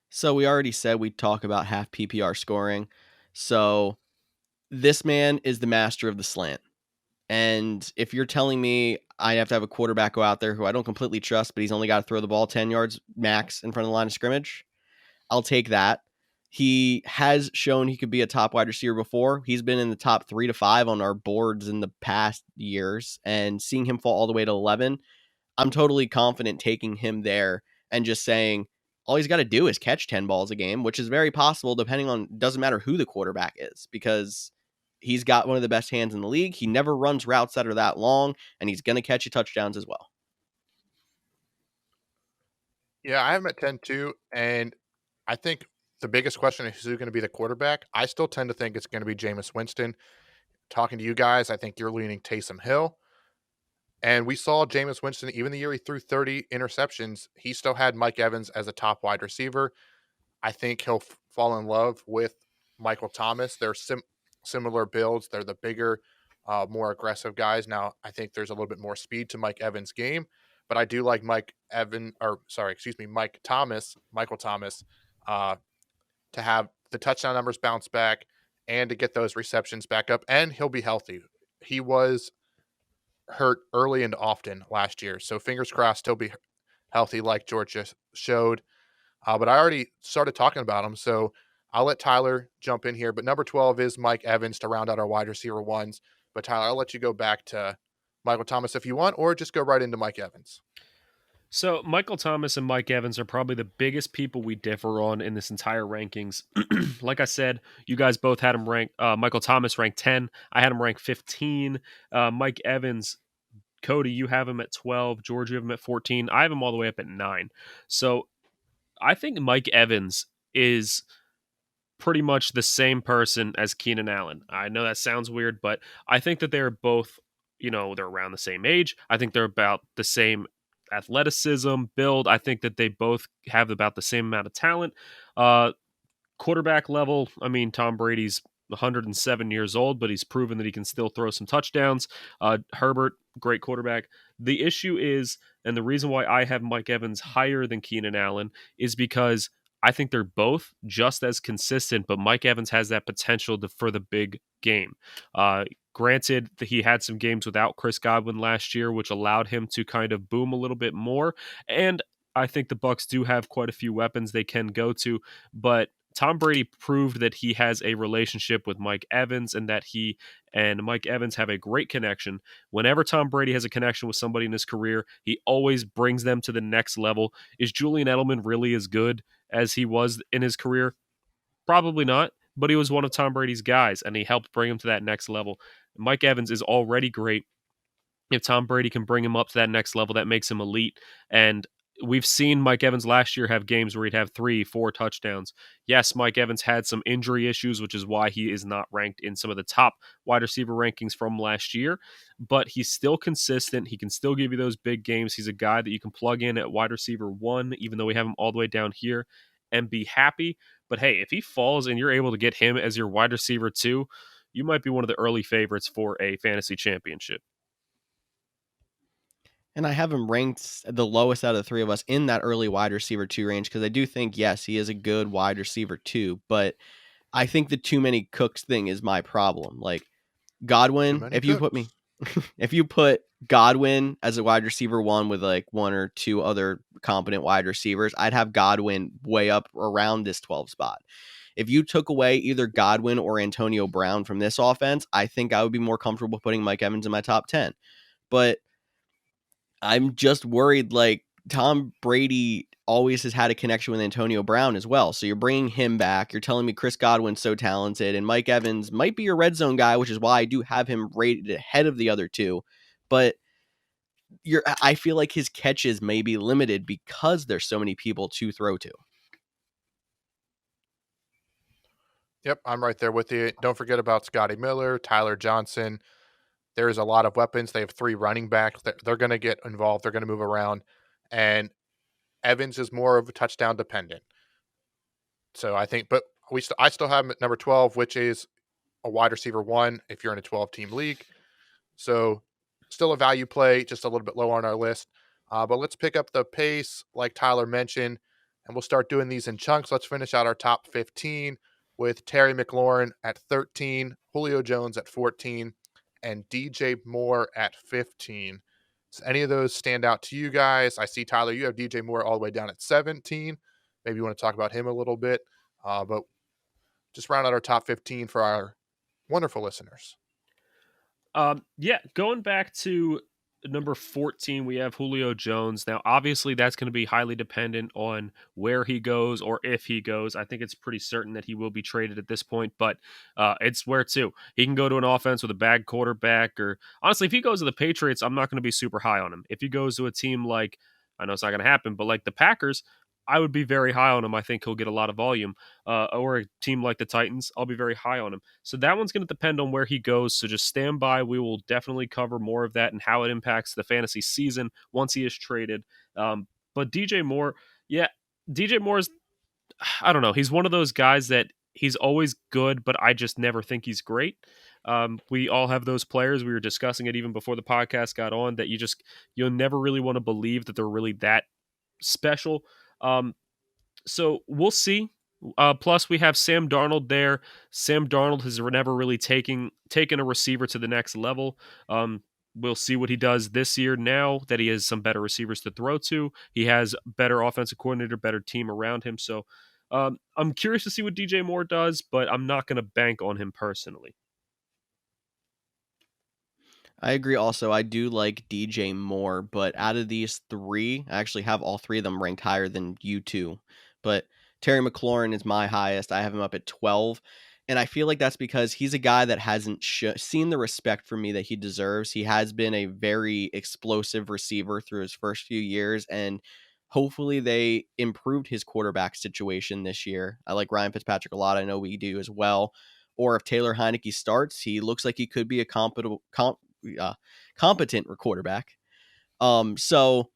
So we already said we'd talk about half PPR scoring. So this man is the master of the slant. And if you're telling me I have to have a quarterback go out there who I don't completely trust, but he's only got to throw the ball 10 yards max in front of the line of scrimmage, I'll take that. He has shown he could be a top wide receiver before. He's been in the top 3 to 5 on our boards in the past years, and seeing him fall all the way to 11, I'm totally confident taking him there and just saying all he's got to do is catch 10 balls a game, which is very possible depending on, doesn't matter who the quarterback is, because he's got one of the best hands in the league. He never runs routes that are that long, and he's going to catch you touchdowns as well. Yeah, I have him at 10 too. And I think the biggest question is who's going to be the quarterback. I still tend to think it's going to be Jameis Winston. Talking to you guys, I think you're leaning Taysom Hill. And we saw Jameis Winston, even the year he threw 30 interceptions, he still had Mike Evans as a top wide receiver. I think he'll fall in love with Michael Thomas. They're similar builds. They're the bigger, more aggressive guys. Now, I think there's a little bit more speed to Mike Evans' game, but I do like Mike Thomas, Michael Thomas, to have the touchdown numbers bounce back and to get those receptions back up, and he'll be healthy. He was hurt early and often last year, so fingers crossed he'll be healthy like George just showed. But I already started talking about him, so I'll let Tyler jump in here. But number 12 is Mike Evans to round out our wide receiver ones. But Tyler, I'll let you go back to Michael Thomas if you want, or just go right into Mike Evans. So Michael Thomas and Mike Evans are probably the biggest people we differ on in this entire rankings. Like I said, you guys both had him ranked. Michael Thomas ranked 10. I had him ranked 15. Mike Evans, Cody, you have him at 12. George, you have him at 14. I have him all the way up at 9. So I think Mike Evans is pretty much the same person as Keenan Allen. I know that sounds weird, but I think that they're both, they're around the same age. I think they're about the same athleticism, build. I think that they both have about the same amount of talent. Quarterback level, I mean, Tom Brady's 107 years old, but he's proven that he can still throw some touchdowns. Herbert, great quarterback. The issue is, and the reason why I have Mike Evans higher than Keenan Allen is because I think they're both just as consistent, but Mike Evans has that potential for the big game. Granted, that he had some games without Chris Godwin last year, which allowed him to kind of boom a little bit more. And I think the Bucs do have quite a few weapons they can go to, but Tom Brady proved that he has a relationship with Mike Evans and that he and Mike Evans have a great connection. Whenever Tom Brady has a connection with somebody in his career, he always brings them to the next level. Is Julian Edelman really as good as he was in his career? Probably not, but he was one of Tom Brady's guys, and he helped bring him to that next level. Mike Evans is already great. If Tom Brady can bring him up to that next level, that makes him elite. And we've seen Mike Evans last year have games where he'd have 3-4 touchdowns. Yes, Mike Evans had some injury issues, which is why he is not ranked in some of the top wide receiver rankings from last year, but he's still consistent. He can still give you those big games. He's a guy that you can plug in at wide receiver 1, even though we have him all the way down here, and be happy. But hey, if he falls and you're able to get him as your wide receiver 2, you might be one of the early favorites for a fantasy championship. And I have him ranked the lowest out of the three of us in that early wide receiver 2 range because I do think, yes, he is a good wide receiver 2, but I think the too many cooks thing is my problem. Like Too Godwin, many if you put Godwin as a wide receiver 1 with like 1 or 2 other competent wide receivers, I'd have Godwin way up around this 12 spot. If you took away either Godwin or Antonio Brown from this offense, I think I would be more comfortable putting Mike Evans in my top 10. But I'm just worried, like, Tom Brady always has had a connection with Antonio Brown as well. So you're bringing him back. You're telling me Chris Godwin's so talented, and Mike Evans might be your red zone guy, which is why I do have him rated ahead of the other two. But I feel like his catches may be limited because there's so many people to throw to. Yep, I'm right there with you. Don't forget about Scotty Miller, Tyler Johnson. There's a lot of weapons. They have 3 running backs. They're going to get involved. They're going to move around. And Evans is more of a touchdown dependent. So I think, but I still have him at number 12, which is a wide receiver 1 if you're in a 12-team league. So still a value play, just a little bit lower on our list. But let's pick up the pace, like Tyler mentioned, and we'll start doing these in chunks. Let's finish out our top 15 with Terry McLaurin at 13, Julio Jones at 14, and DJ Moore at 15. Does any of those stand out to you guys? I see, Tyler, you have DJ Moore all the way down at 17. Maybe you want to talk about him a little bit. But just round out our top 15 for our wonderful listeners. Yeah, going back to number 14, we have Julio Jones. Now, obviously, that's going to be highly dependent on where he goes or if he goes. I think it's pretty certain that he will be traded at this point, but it's where to. He can go to an offense with a bad quarterback, or honestly, if he goes to the Patriots, I'm not going to be super high on him. If he goes to a team like, I know it's not going to happen, but like the Packers, I would be very high on him. I think he'll get a lot of volume. Or a team like the Titans, I'll be very high on him. So that one's going to depend on where he goes. So just stand by. We will definitely cover more of that and how it impacts the fantasy season once he is traded. But DJ Moore, yeah, DJ Moore is, I don't know. He's one of those guys that he's always good, but I just never think he's great. We all have those players. We were discussing it even before the podcast got on, that you'll never really want to believe that they're really that special. So we'll see. Plus, we have Sam Darnold there. Sam Darnold has never really taken a receiver to the next level. We'll see what he does this year now that he has some better receivers to throw to. He has better offensive coordinator, better team around him. So I'm curious to see what DJ Moore does, but I'm not going to bank on him personally. I agree also. I do like DJ Moore, but out of these 3, I actually have all 3 of them ranked higher than you two. But Terry McLaurin is my highest. I have him up at 12. And I feel like that's because he's a guy that hasn't seen the respect for me that he deserves. He has been a very explosive receiver through his first few years, and hopefully they improved his quarterback situation this year. I like Ryan Fitzpatrick a lot. I know we do as well. Or if Taylor Heineke starts, he looks like he could be a competent quarterback. So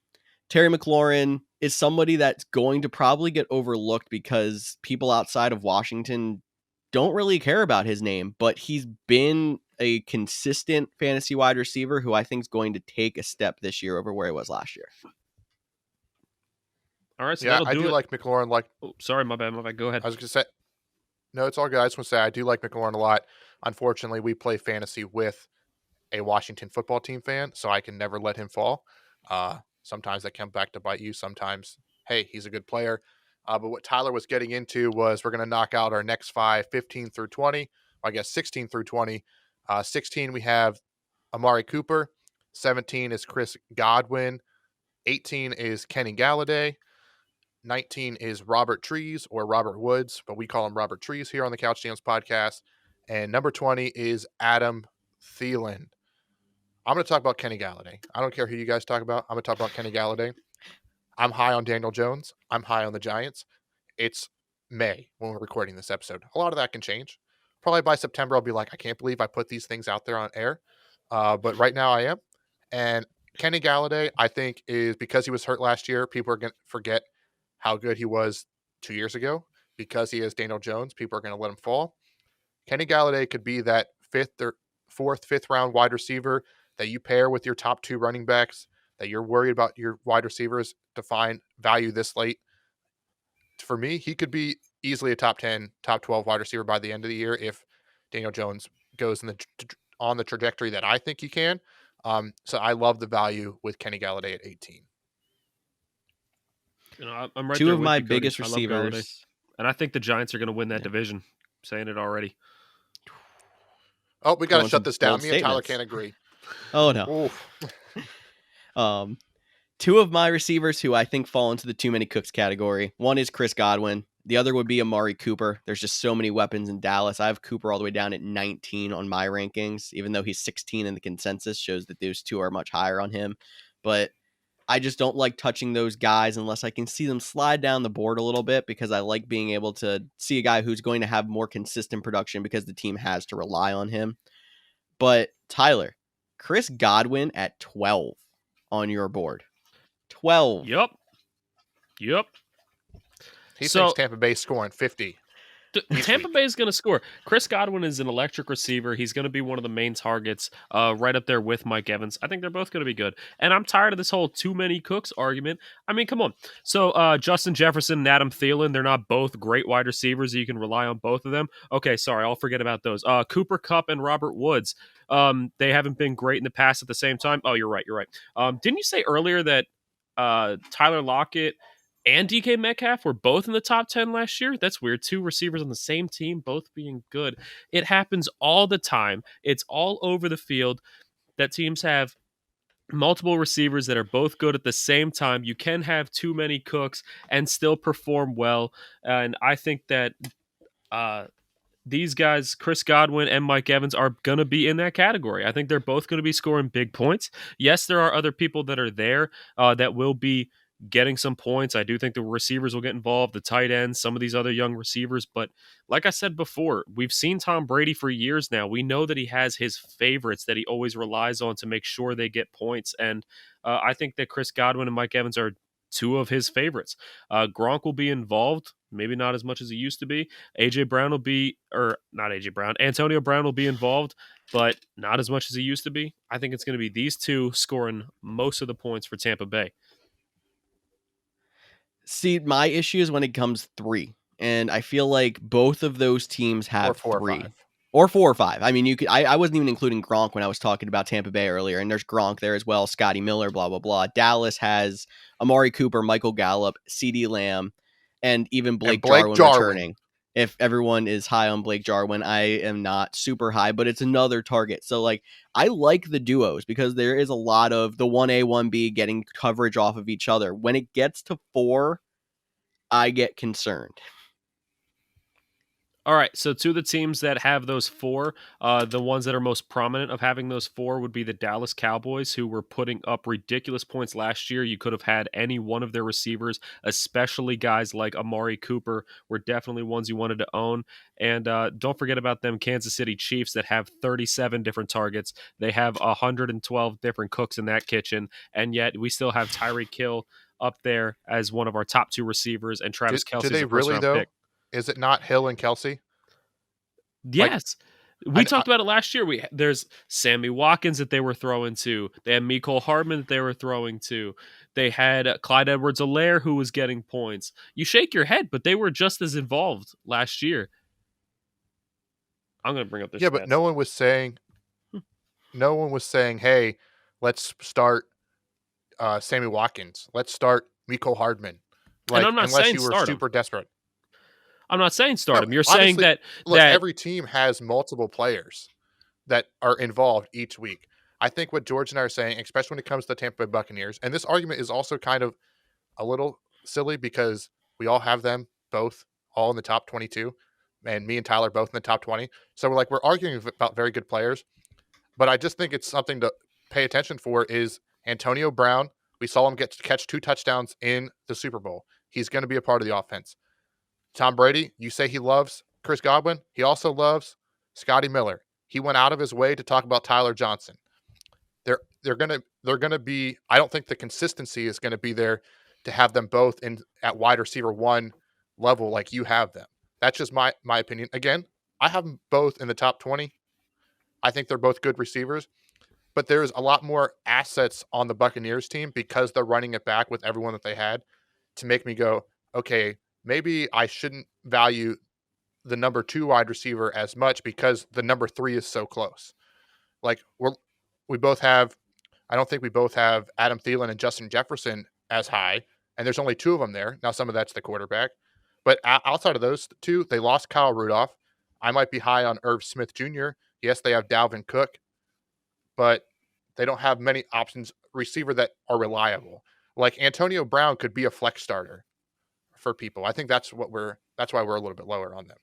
Terry McLaurin is somebody that's going to probably get overlooked because people outside of Washington don't really care about his name, but he's been a consistent fantasy wide receiver who I think is going to take a step this year over where he was last year. All right, so Yeah, that'll I do do it. like McLaurin. Oh, sorry, my bad. Go ahead. I was going to say, no, it's all good. I just want to say I do like McLaurin a lot. Unfortunately, we play fantasy with a Washington football team fan, so I can never let him fall. Sometimes that comes back to bite you. Sometimes, hey, he's a good player. But what Tyler was getting into was we're going to knock out our next 5, 15 through 20. I guess 16 through 20. 16, we have Amari Cooper. 17 is Chris Godwin. 18 is Kenny Galladay. 19 is Robert Trees or Robert Woods, but we call him Robert Trees here on the Couch GMs podcast. And number 20 is Adam Thielen. I'm going to talk about Kenny Galladay. I don't care who you guys talk about. I'm going to talk about Kenny Galladay. I'm high on Daniel Jones. I'm high on the Giants. It's May when we're recording this episode. A lot of that can change. Probably by September, I'll be like, I can't believe I put these things out there on air. But right now I am. And Kenny Galladay, I think, is because he was hurt last year, people are going to forget how good he was 2 years ago. Because he is Daniel Jones, people are going to let him fall. Kenny Galladay could be that fifth round wide receiver that you pair with your top 2 running backs, that you're worried about your wide receivers to find value this late. For me, he could be easily a top 10, top 12 wide receiver by the end of the year if Daniel Jones goes on the trajectory that I think he can. So I love the value with Kenny Galladay at 18. I'm right 2 there of with my you, Cody. biggest I love Galladay. receivers. And I think the Giants are going to win that division. I'm saying it already. Oh, we got to Going shut some this down. bold Me and Tyler statements. can't agree. Oh, no. Oof. 2 of my receivers who I think fall into the too many cooks category. One is Chris Godwin. The other would be Amari Cooper. There's just so many weapons in Dallas. I have Cooper all the way down at 19 on my rankings, even though he's 16 in the consensus, shows that those 2 are much higher on him. But I just don't like touching those guys unless I can see them slide down the board a little bit, because I like being able to see a guy who's going to have more consistent production because the team has to rely on him. But Tyler, Chris Godwin at 12 on your board. 12. Yep. He thinks Tampa Bay scoring 50. Tampa Bay is going to score. Chris Godwin is an electric receiver. He's going to be one of the main targets, right up there with Mike Evans. I think they're both going to be good. And I'm tired of this whole too many cooks argument. I mean, come on. So Justin Jefferson and Adam Thielen, they're not both great wide receivers. You can rely on both of them. Okay, sorry, I'll forget about those. Cooper Kupp and Robert Woods. They haven't been great in the past at the same time. Oh, you're right. Didn't you say earlier that Tyler Lockett and DK Metcalf were both in the top 10 last year? That's weird. 2 receivers on the same team, both being good. It happens all the time. It's all over the field that teams have multiple receivers that are both good at the same time. You can have too many cooks and still perform well. And I think that these guys, Chris Godwin and Mike Evans, are going to be in that category. I think they're both going to be scoring big points. Yes, there are other people that are there that will be getting some points. I do think the receivers will get involved, the tight ends, some of these other young receivers. But like I said before, we've seen Tom Brady for years now. We know that he has his favorites that he always relies on to make sure they get points. And I think that Chris Godwin and Mike Evans are 2 of his favorites. Gronk will be involved, maybe not as much as he used to be. Antonio Brown will be involved, but not as much as he used to be. I think it's going to be these 2 scoring most of the points for Tampa Bay. See, my issue is when it comes 3, and I feel like both of those teams have 3 or 4 or 5. I mean, you could. I wasn't even including Gronk when I was talking about Tampa Bay earlier, and there's Gronk there as well. Scotty Miller, blah blah blah. Dallas has Amari Cooper, Michael Gallup, CeeDee Lamb, and even Blake Jarwin returning. If everyone is high on Blake Jarwin, I am not super high, but it's another target. So, like, I like the duos because there is a lot of the 1A, 1B getting coverage off of each other. When it gets to 4, I get concerned. All right, so 2 of the teams that have those 4, the ones that are most prominent of having those 4 would be the Dallas Cowboys, who were putting up ridiculous points last year. You could have had any one of their receivers, especially guys like Amari Cooper, were definitely ones you wanted to own. And don't forget about them Kansas City Chiefs that have 37 different targets. They have 112 different cooks in that kitchen, and yet we still have Tyreek Hill up there as one of our top 2 receivers, and Travis Kelce. Do they really, though? Pick. Is it not Hill and Kelce? Yes. We talked about it last year. There's Sammy Watkins that they were throwing to. They had Mecole Hardman that they were throwing to. They had Clyde Edwards-Helaire who was getting points. You shake your head, but they were just as involved last year. I'm going to bring up this. Yeah, but no one was saying, hey, let's start Sammy Watkins. Let's start Mecole Hardman. Like, and I'm not unless saying you were super desperate. I'm not saying start him. You're saying that every team has multiple players that are involved each week. I think what George and I are saying, especially when it comes to the Tampa Bay Buccaneers, and this argument is also kind of a little silly because we all have them both all in the top 22, and me and Tyler both in the top 20. So we're arguing about very good players, but I just think it's something to pay attention for is Antonio Brown. We saw him catch 2 touchdowns in the Super Bowl. He's going to be a part of the offense. Tom Brady, you say he loves Chris Godwin. He also loves Scotty Miller. He went out of his way to talk about Tyler Johnson. They're gonna be. I don't think the consistency is going to be there to have them both in at wide receiver 1 level like you have them. That's just my opinion. Again, I have them both in the top 20. I think they're both good receivers, but there's a lot more assets on the Buccaneers team because they're running it back with everyone that they had to make me go, okay, maybe I shouldn't value the number 2 wide receiver as much because the number 3 is so close. Like we both have, I don't think we both have Adam Thielen and Justin Jefferson as high, and there's only 2 of them there. Now some of that's the quarterback, but outside of those 2, they lost Kyle Rudolph. I might be high on Irv Smith Jr. Yes, they have Dalvin Cook, but they don't have many options receiver that are reliable. Like Antonio Brown could be a flex starter for people. I think that's why we're a little bit lower on them.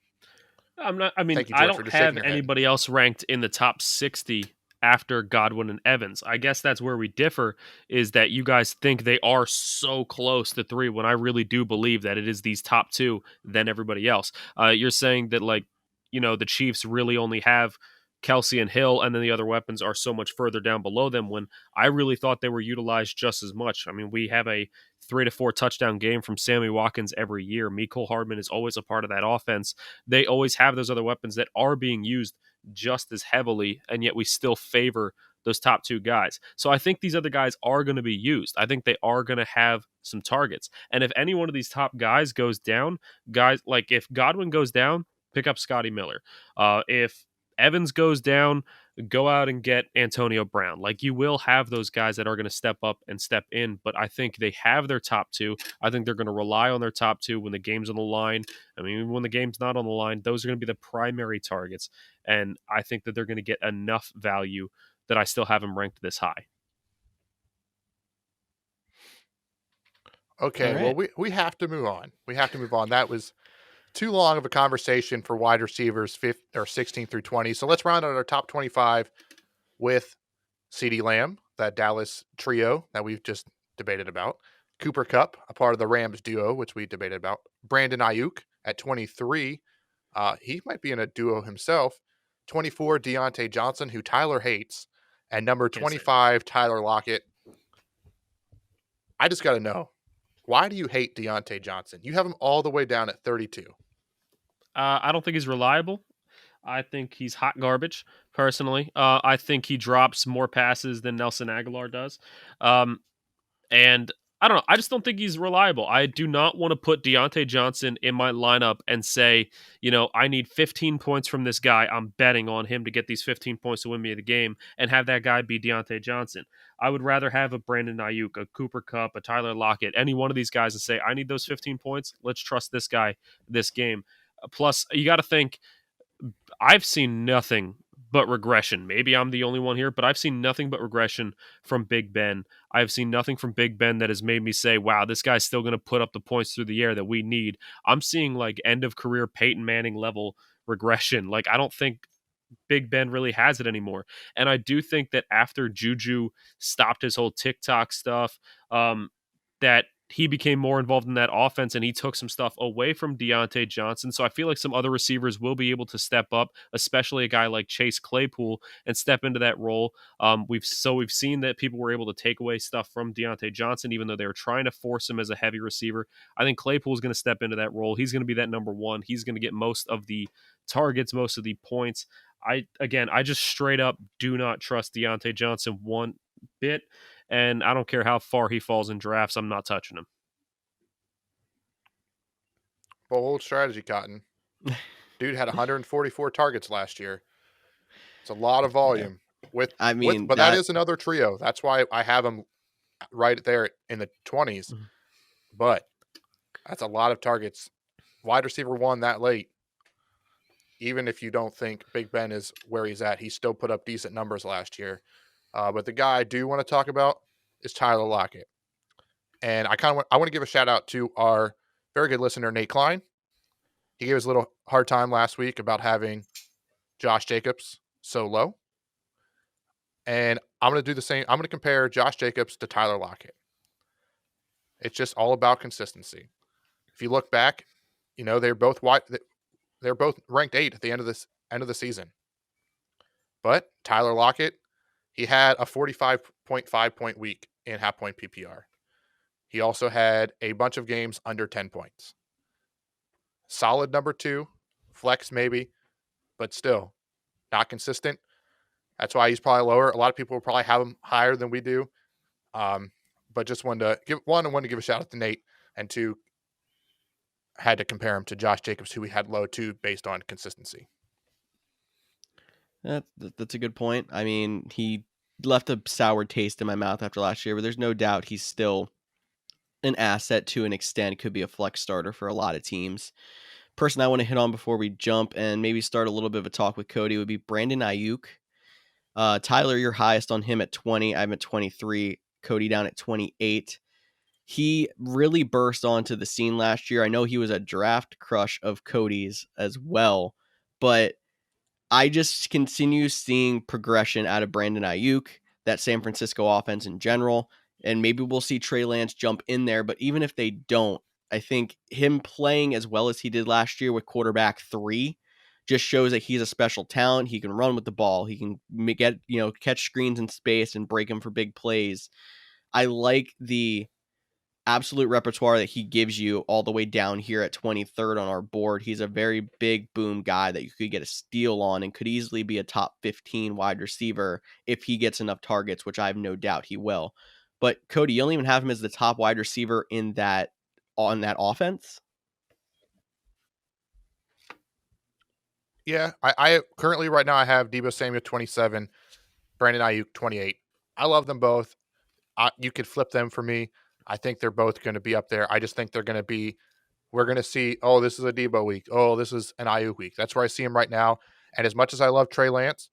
Thank you, I George, for don't just shaking have your head. anybody else ranked in the top 60 after Godwin and Evans. I guess that's where we differ, is that you guys think they are so close to 3 when I really do believe that it is these top 2 than everybody else. You're saying that, like, the Chiefs really only have Kelsey and Hill, and then the other weapons are so much further down below them, when I really thought they were utilized just as much. I mean, we have a 3 to 4 touchdown game from Sammy Watkins every year. Mecole Hardman is always a part of that offense. They always have those other weapons that are being used just as heavily, and yet we still favor those top 2 guys. So I think these other guys are going to be used. I think they are going to have some targets. And if any one of these top guys goes down, guys like if Godwin goes down, pick up Scotty Miller. If Evans goes down, go out and get Antonio Brown. Like, you will have those guys that are going to step up and step in, but I think they have their top 2. I think they're going to rely on their top 2 when the game's on the line. I mean, when the game's not on the line, those are going to be the primary targets, and I think that they're going to get enough value that I still have them ranked this high. Okay, All right. well, we have to move on. That was too long of a conversation for wide receivers 16 through 20. So let's round out our top 25 with CeeDee Lamb, that Dallas trio that we've just debated about. Cooper Kupp, a part of the Rams duo, which we debated about. Brandon Ayuk at 23. He might be in a duo himself. 24, Deontay Johnson, who Tyler hates. And number 25, Tyler Lockett. I just got to know, why do you hate Deontay Johnson? You have him all the way down at 32. I don't think he's reliable. I think he's hot garbage, personally. I think he drops more passes than Nelson Aguilar does. And I don't know. I just don't think he's reliable. I do not want to put Deontay Johnson in my lineup and say, I need 15 points from this guy. I'm betting on him to get these 15 points to win me the game, and have that guy be Deontay Johnson. I would rather have a Brandon Ayuk, a Cooper Kupp, a Tyler Lockett, any one of these guys, and say, I need those 15 points. Let's trust this guy this game. Plus, you got to think, I've seen nothing but regression. Maybe I'm the only one here, but I've seen nothing but regression from Big Ben. I've seen nothing from Big Ben that has made me say, wow, this guy's still going to put up the points through the air that we need. I'm seeing like end of career Peyton Manning level regression. Like, I don't think Big Ben really has it anymore. And I do think that after Juju stopped his whole TikTok stuff, that he became more involved in that offense, and he took some stuff away from Deontay Johnson. So I feel like some other receivers will be able to step up, especially a guy like Chase Claypool, and step into that role. We've seen that people were able to take away stuff from Deontay Johnson, even though they were trying to force him as a heavy receiver. I think Claypool is going to step into that role. He's going to be that number 1. He's going to get most of the targets, most of the points. I just straight up do not trust Deontay Johnson one bit. And I don't care how far he falls in drafts, I'm not touching him. Bold strategy, Cotton. Dude had 144 targets last year. It's a lot of volume. But that is another trio. That's why I have him right there in the 20s. Mm-hmm. But that's a lot of targets. Wide receiver 1 that late. Even if you don't think Big Ben is where he's at, he still put up decent numbers last year. But the guy I do want to talk about is Tyler Lockett. And I want to give a shout out to our very good listener, Nate Klein. He gave us a little hard time last week about having Josh Jacobs so low. And I'm going to do the same. I'm going to compare Josh Jacobs to Tyler Lockett. It's just all about consistency. If you look back, they're both ranked 8 at the end of the season. But Tyler Lockett, he had a 45.5 point week in half point PPR. He also had a bunch of games under 10 points. Solid number 2, flex maybe, but still not consistent. That's why he's probably lower. A lot of people will probably have him higher than we do. But just wanted to give a shout out to Nate, and 2, had to compare him to Josh Jacobs, who we had low too based on consistency. That's a good point. I mean, he left a sour taste in my mouth after last year, but there's no doubt he's still an asset to an extent. Could be a flex starter for a lot of teams. Person I want to hit on before we jump and maybe start a little bit of a talk with Cody would be Brandon Ayuk. Tyler, you're highest on him at 20. I'm at 23. Cody down at 28. He really burst onto the scene last year. I know he was a draft crush of Cody's as well, but I just continue seeing progression out of Brandon Ayuk, that San Francisco offense in general, and maybe we'll see Trey Lance jump in there. But even if they don't, I think him playing as well as he did last year with quarterback 3 just shows that he's a special talent. He can run with the ball. He can catch screens in space and break them for big plays. I like the absolute repertoire that he gives you all the way down here at 23rd on our board. He's a very big boom guy that you could get a steal on and could easily be a top 15 wide receiver if he gets enough targets, which I have no doubt he will. But Cody, you don't even have him as the top wide receiver on that offense. Yeah, I currently right now I have Deebo Samuel 27, Brandon Ayuk 28. I love them both. You could flip them for me. I think they're both going to be up there. I just think they're going to be. We're going to see. Oh, this is a Deebo week. Oh, this is an Ayuk week. That's where I see him right now. And as much as I love Trey Lance,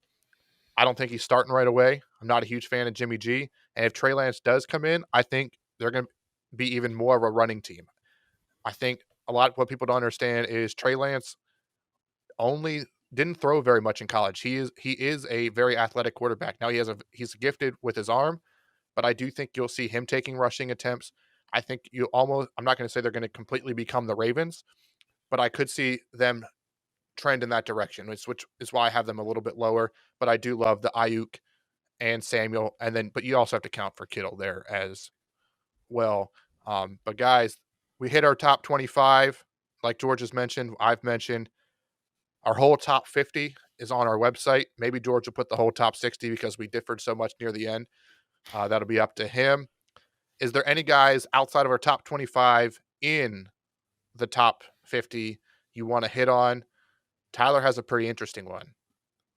I don't think he's starting right away. I'm not a huge fan of Jimmy G. And if Trey Lance does come in, I think they're going to be even more of a running team. I think a lot of what people don't understand is Trey Lance only didn't throw very much in college. He is a very athletic quarterback. Now he's gifted with his arm, but I do think you'll see him taking rushing attempts. I think I'm not going to say they're going to completely become the Ravens, but I could see them trend in that direction, which is why I have them a little bit lower. But I do love the Ayuk and Samuel, but you also have to count for Kittle there as well. But guys, we hit our top 25. Like George has mentioned, I've mentioned, our whole top 50 is on our website. Maybe George will put the whole top 60 because we differed so much near the end. That'll be up to him. Is there any guys outside of our top 25 in the top 50 you want to hit on? Tyler has a pretty interesting one,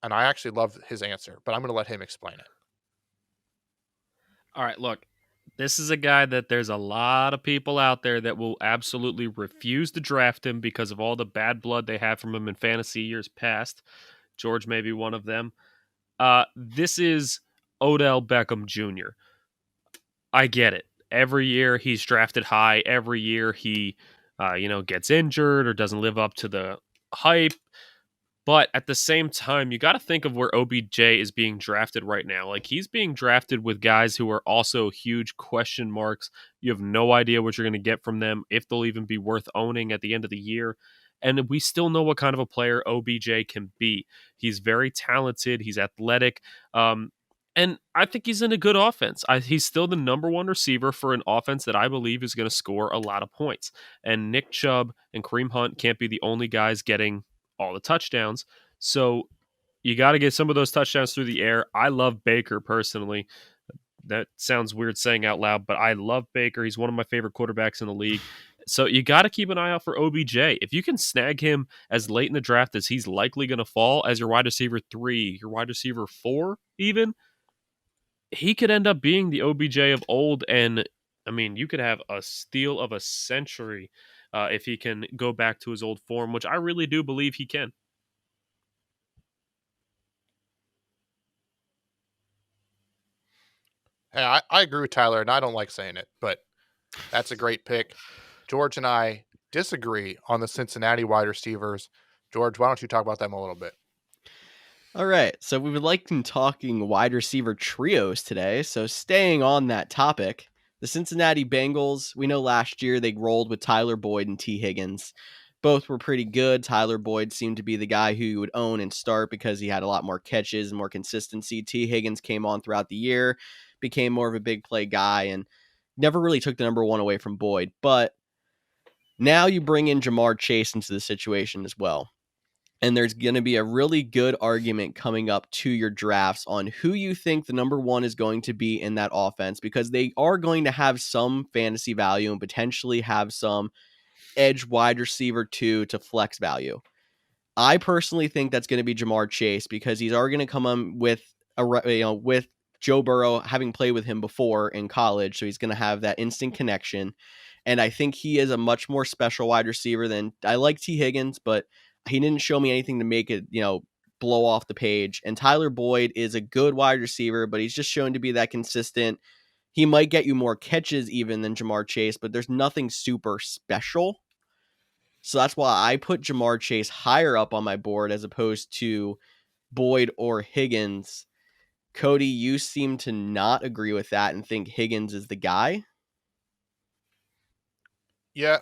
and I actually love his answer, but I'm going to let him explain it. All right, look, this is a guy that there's a lot of people out there that will absolutely refuse to draft him because of all the bad blood they have from him in fantasy years past. George may be one of them. This is Odell Beckham Jr. I get it. Every year he's drafted high. Every year he, gets injured or doesn't live up to the hype. But at the same time, you got to think of where OBJ is being drafted right now. Like, he's being drafted with guys who are also huge question marks. You have no idea what you're going to get from them, if they'll even be worth owning at the end of the year. And we still know what kind of a player OBJ can be. He's very talented. He's athletic. And I think he's in a good offense. He's still the number 1 receiver for an offense that I believe is going to score a lot of points. And Nick Chubb and Kareem Hunt can't be the only guys getting all the touchdowns. So you got to get some of those touchdowns through the air. I love Baker personally. That sounds weird saying out loud, but I love Baker. He's one of my favorite quarterbacks in the league. So you got to keep an eye out for OBJ. If you can snag him as late in the draft as he's likely going to fall as your wide receiver 3, your wide receiver 4 even, he could end up being the OBJ of old. And I mean, you could have a steal of a century if he can go back to his old form, which I really do believe he can. Hey, I agree with Tyler, and I don't like saying it, but That's a great pick. George and I disagree on the Cincinnati wide receivers. George, why don't you talk about them a little bit? All right, so we would like to talking wide receiver trios today. So staying on that topic, the Cincinnati Bengals, we know last year they rolled with Tyler Boyd and T. Higgins. Both were pretty good. Tyler Boyd seemed to be the guy who you would own and start because he had a lot more catches and more consistency. T. Higgins came on throughout the year, became more of a big play guy, and never really took the number one away from Boyd. But now you bring in Jamar Chase into the situation as well. And there's going to be a really good argument coming up to your drafts on who you think the number one is going to be in that offense, because they are going to have some fantasy value and potentially have some edge wide receiver two to flex value. I personally think that's going to be Jamar Chase because he's already going to come on with with Joe Burrow, having played with him before in college, so he's going to have that instant connection. And I think he is a much more special wide receiver than I like T. Higgins, but he didn't show me anything to make it, blow off the page. And Tyler Boyd is a good wide receiver, but he's just shown to be that consistent. He might get you more catches even than Jamar Chase, but there's nothing super special. So that's why I put Jamar Chase higher up on my board as opposed to Boyd or Higgins. Cody, you seem to not agree with that and think Higgins is the guy. Yeah.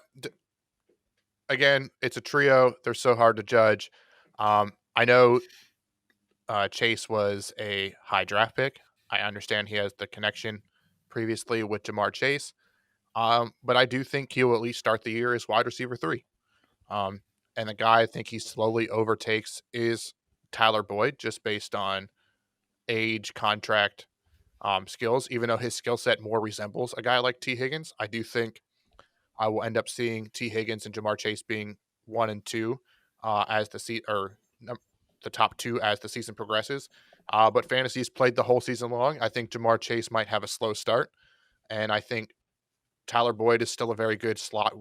Again, it's a trio. They're so hard to judge. I know Chase was a high draft pick. I understand he has the connection previously with Jamar Chase. But I do think he will at least start the year as wide receiver 3. And the guy I think he slowly overtakes is Tyler Boyd, just based on age, contract, skills. Even though his skill set more resembles a guy like T. Higgins, I do think I will end up seeing T. Higgins and Jamar Chase being 1 and 2 as the top 2 as the season progresses. But fantasy's played the whole season long. I think Jamar Chase might have a slow start, and I think Tyler Boyd is still a very good slot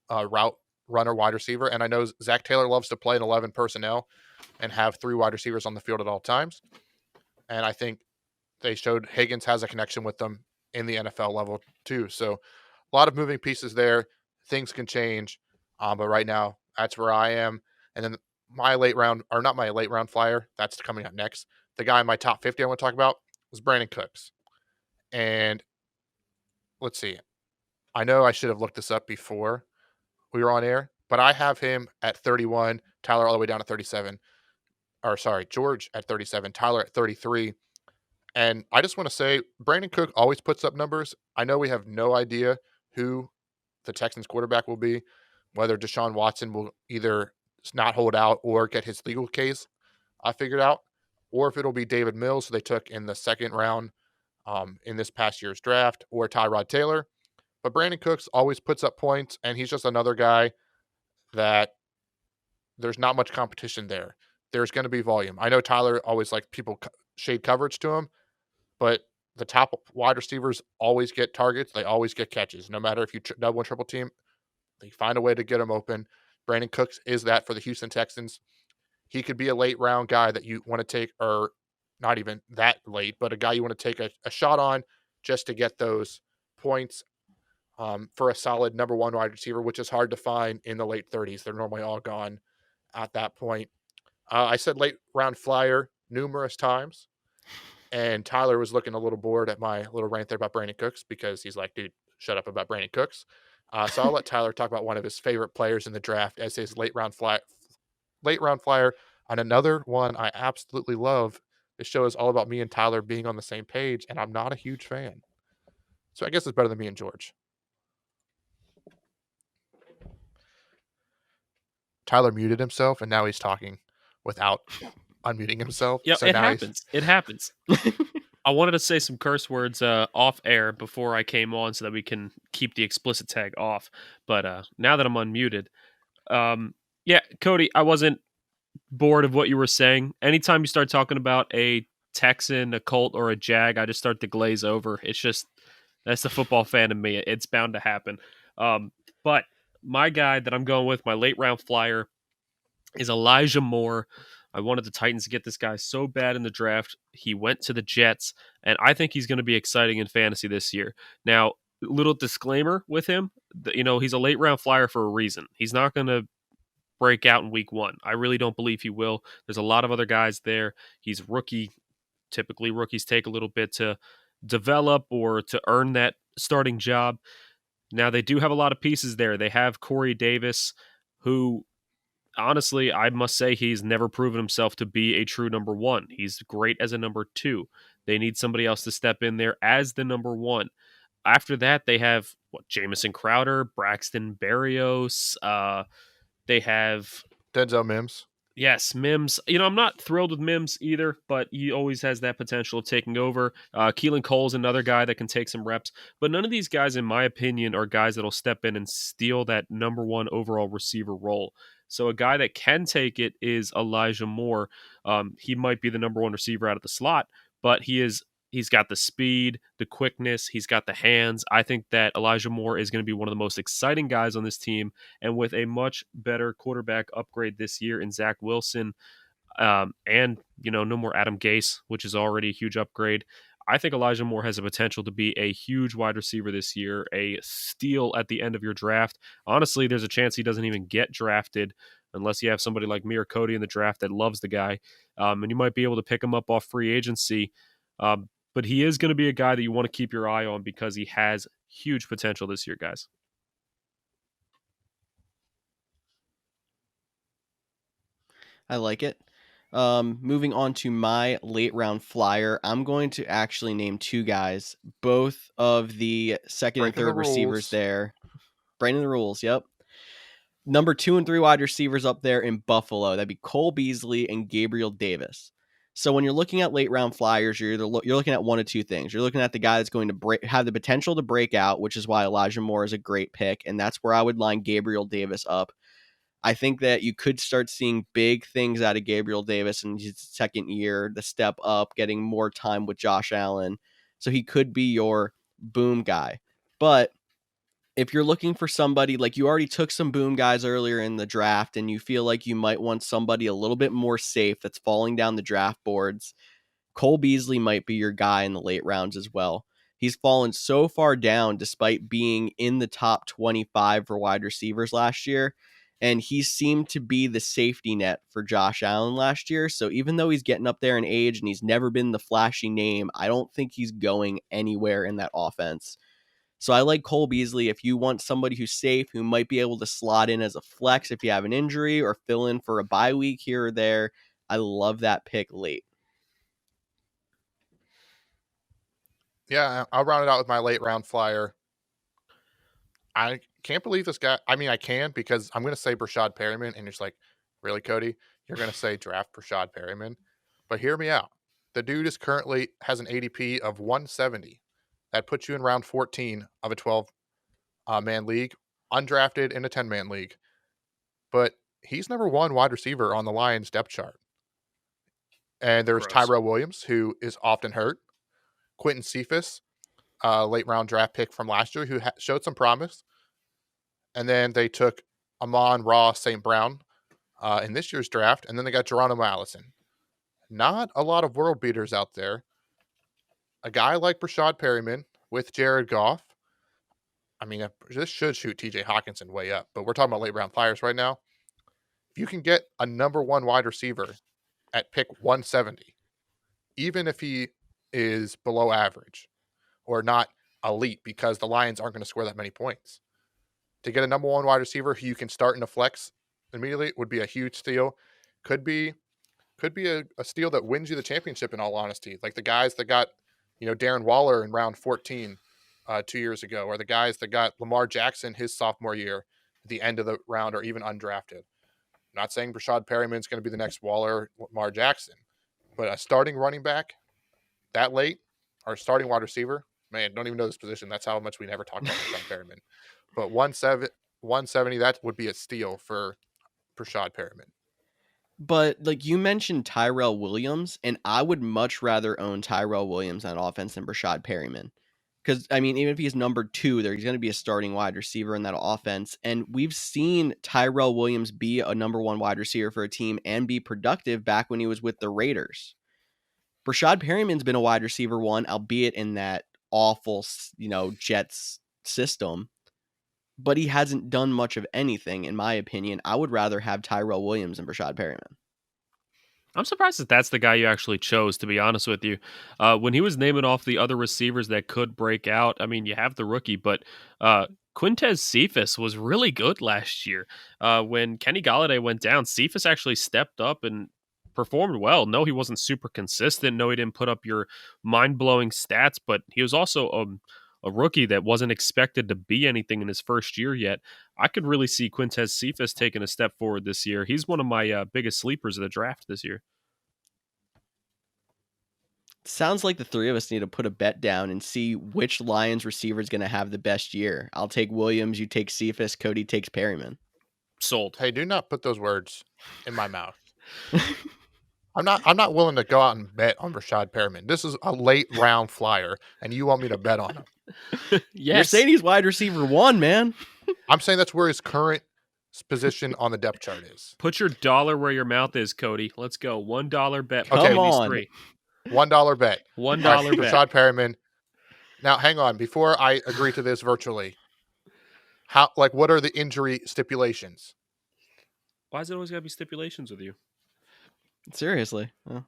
route runner wide receiver. And I know Zach Taylor loves to play an 11 personnel and have 3 wide receivers on the field at all times. And I think they showed Higgins has a connection with them in the NFL level too. So a lot of moving pieces there. Things can change. But right now, that's where I am. And then my late round, or not my late round flyer, that's coming up next. The guy in my top 50 I want to talk about was Brandon Cooks. And let's see. I know I should have looked this up before we were on air, but I have him at 31, Tyler all the way down to 37. Or sorry, George at 37, Tyler at 33. And I just want to say, Brandon Cook always puts up numbers. I know we have no idea who the Texans quarterback will be, whether Deshaun Watson will either not hold out or get his legal case figured out, or if it'll be David Mills, who they took in the second round in this past year's draft, or Tyrod Taylor. But Brandon Cooks always puts up points, and he's just another guy that there's not much competition there. There's going to be volume. I know Tyler always like people shade coverage to him, but the top wide receivers always get targets. They always get catches. No matter if you double and triple team, they find a way to get them open. Brandon Cooks is that for the Houston Texans. He could be a late round guy that you want to take, or not even that late, but a guy you want to take a shot on just to get those points for a solid number 1 wide receiver, which is hard to find in the late 30s. They're normally all gone at that point. I said late round flyer numerous times, and Tyler was looking a little bored at my little rant there about Brandon Cooks because he's like, dude, shut up about Brandon Cooks. So I'll let Tyler talk about one of his favorite players in the draft as his late round flyer on another one I absolutely love. This show is all about me and Tyler being on the same page, and I'm not a huge fan. So I guess it's better than me and George. Tyler muted himself, and now he's talking without unmuting himself. Yeah, so it now happens. It happens. I wanted to say some curse words off air before I came on so that we can keep the explicit tag off. But now that I'm unmuted, yeah, Cody, I wasn't bored of what you were saying. Anytime you start talking about a Texan, a Colt, or a Jag, I just start to glaze over. It's just, that's the football fan in me. It's bound to happen. But my guy that I'm going with, my late round flyer, is Elijah Moore. I wanted the Titans to get this guy so bad in the draft. He went to the Jets, and I think he's going to be exciting in fantasy this year. Now, little disclaimer with him. He's a late round flyer for a reason. He's not going to break out in week one. I really don't believe he will. There's a lot of other guys there. He's rookie. Typically, rookies take a little bit to develop or to earn that starting job. Now, they do have a lot of pieces there. They have Corey Davis, who honestly, I must say he's never proven himself to be a true number one. He's great as a number two. They need somebody else to step in there as the number one. After that, they have Jamison Crowder, Braxton Berrios. They have Denzel Mims. Yes, Mims. I'm not thrilled with Mims either, but he always has that potential of taking over. Keelan Cole's another guy that can take some reps, but none of these guys, in my opinion, are guys that'll step in and steal that number one overall receiver role. So a guy that can take it is Elijah Moore. He might be the number one receiver out of the slot, but he's got the speed, the quickness, he's got the hands. I think that Elijah Moore is going to be one of the most exciting guys on this team. And with a much better quarterback upgrade this year in Zach Wilson, and no more Adam Gase, which is already a huge upgrade, I think Elijah Moore has the potential to be a huge wide receiver this year, a steal at the end of your draft. Honestly, there's a chance he doesn't even get drafted unless you have somebody like me or Cody in the draft that loves the guy. And you might be able to pick him up off free agency. But he is going to be a guy that you want to keep your eye on because he has huge potential this year, guys. I like it. Moving on to my late round flyer, I'm going to actually name two guys, both of the second and third receivers there. Breaking the rules, yep. Number 2 and 3 wide receivers up there in Buffalo. That'd be Cole Beasley and Gabriel Davis. So when you're looking at late round flyers, you're looking at one of two things. You're looking at the guy that's going to have the potential to break out, which is why Elijah Moore is a great pick, and that's where I would line Gabriel Davis up. I think that you could start seeing big things out of Gabriel Davis in his second year, the step up, getting more time with Josh Allen. So he could be your boom guy. But if you're looking for somebody, like you already took some boom guys earlier in the draft and you feel like you might want somebody a little bit more safe that's falling down the draft boards, Cole Beasley might be your guy in the late rounds as well. He's fallen so far down despite being in the top 25 for wide receivers last year. And he seemed to be the safety net for Josh Allen last year. So even though he's getting up there in age and he's never been the flashy name, I don't think he's going anywhere in that offense. So I like Cole Beasley if you want somebody who's safe, who might be able to slot in as a flex if you have an injury or fill in for a bye week here or there. I love that pick late. Yeah, I'll round it out with my late round flyer. I can't believe this guy. I mean, I can because I'm going to say Brashad Perryman, and you're just like, really, Cody? You're going to say draft Brashad Perryman? But hear me out. The dude is currently has an ADP of 170. That puts you in round 14 of a 12-man league, undrafted in a 10-man league. But he's number one wide receiver on the Lions depth chart. And there's Tyrell Williams, who is often hurt. Quentin Cephas, late round draft pick from last year, who showed some promise. And then they took Amon-Ra St. Brown in this year's draft. And then they got Geronimo Allison. Not a lot of world beaters out there. A guy like Brashad Perryman with Jared Goff. I mean, this should shoot TJ Hawkinson way up, but we're talking about late round flyers right now. If you can get a number one wide receiver at pick 170, even if he is below average or not elite because the Lions aren't going to score that many points, to get a number one wide receiver who you can start in a flex immediately would be a huge steal. Could be a steal that wins you the championship, in all honesty. Like the guys that got, Darren Waller in round 14 2 years ago, or the guys that got Lamar Jackson his sophomore year at the end of the round, or even undrafted. I'm not saying Brashad Perryman is going to be the next Waller, Lamar Jackson, but a starting running back that late, or starting wide receiver, man, don't even know this position. That's how much we never talk about Brashad Perryman. But 170, that would be a steal for Brashad Perryman. But like you mentioned Tyrell Williams, and I would much rather own Tyrell Williams on offense than Brashad Perryman. Because, I mean, even if he's number 2, there's going to be a starting wide receiver in that offense. And we've seen Tyrell Williams be a number 1 wide receiver for a team and be productive back when he was with the Raiders. Brashad Perryman's been a wide receiver 1, albeit in that awful, Jets system, but he hasn't done much of anything, in my opinion. I would rather have Tyrell Williams and Rashad Perryman. I'm surprised that that's the guy you actually chose, to be honest with you. When he was naming off the other receivers that could break out, I mean, you have the rookie, but Quintez Cephas was really good last year. When Kenny Golladay went down, Cephas actually stepped up and performed well. No, he wasn't super consistent. No, he didn't put up your mind-blowing stats, but he was also a rookie that wasn't expected to be anything in his first year yet. I could really see Quintez Cephas taking a step forward this year. He's one of my biggest sleepers of the draft this year. Sounds like the three of us need to put a bet down and see which Lions receiver is going to have the best year. I'll take Williams, you take Cephas, Cody takes Perryman. Sold. Hey, do not put those words in my mouth. I'm not willing to go out and bet on Rashad Perryman. This is a late round flyer, and you want me to bet on him. Yes. You're saying he's wide receiver 1, man. I'm saying that's where his current position on the depth chart is. Put your dollar where your mouth is, Cody. Let's go. $1 bet. Okay. Between these Come on. three. $1 bet. $1 Right, bet. Rashad Perryman. Now, hang on. Before I agree to this virtually, what are the injury stipulations? Why is it always got to be stipulations with you? Seriously. Well,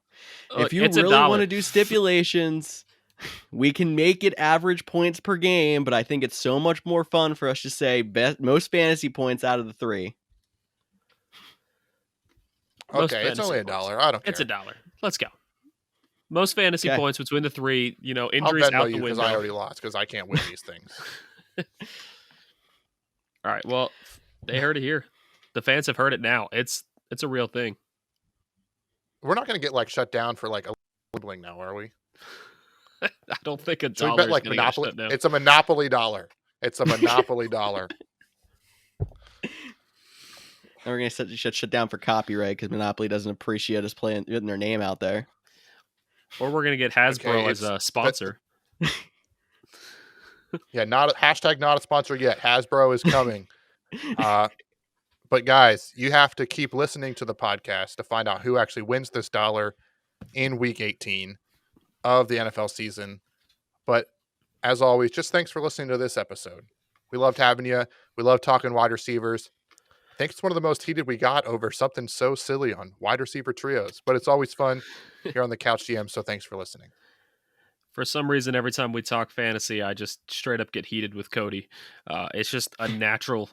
if you It's really $1. want to do stipulations, we can make it average points per game, but I think it's so much more fun for us to say most fantasy points out of the three. Most Okay, it's fantasy only $1. points. I don't care. It's $1. Let's go. Most fantasy Okay. points between the three. I'll Injuries bet out you the because window. I already lost because I can't win these things. All right. Well, they heard it here. The fans have heard it now. It's a real thing. We're not going to get shut down for a gambling now, are we? I don't think a So we dollar bet is going to get Monopoly. shut down. It's a Monopoly dollar. It's a Monopoly dollar. And we're going to shut down for copyright because Monopoly doesn't appreciate us getting their name out there. Or we're going to get Hasbro Okay, as a sponsor. Yeah, not a sponsor yet. Hasbro is coming. But guys, you have to keep listening to the podcast to find out who actually wins this dollar in week 18 of the NFL season. But as always, just thanks for listening to this episode. We loved having you. We love talking wide receivers. I think it's one of the most heated we got over something so silly on wide receiver trios, but it's always fun here on the Couch GM. So thanks for listening. For some reason, every time we talk fantasy, I just straight up get heated with Cody. It's just a natural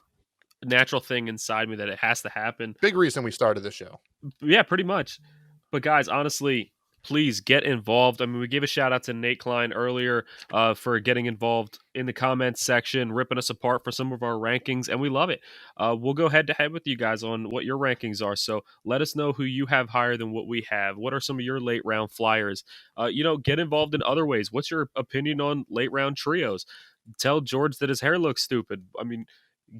thing inside me that it has to happen. Big reason we started this show. Yeah, pretty much. But guys, honestly, please get involved. I mean, we gave a shout out to Nate Klein earlier for getting involved in the comments section, ripping us apart for some of our rankings, and we love it. We'll go head to head with you guys on what your rankings are. So let us know who you have higher than what we have. What are some of your late round flyers? Get involved in other ways. What's your opinion on late round trios? Tell George that his hair looks stupid. I mean,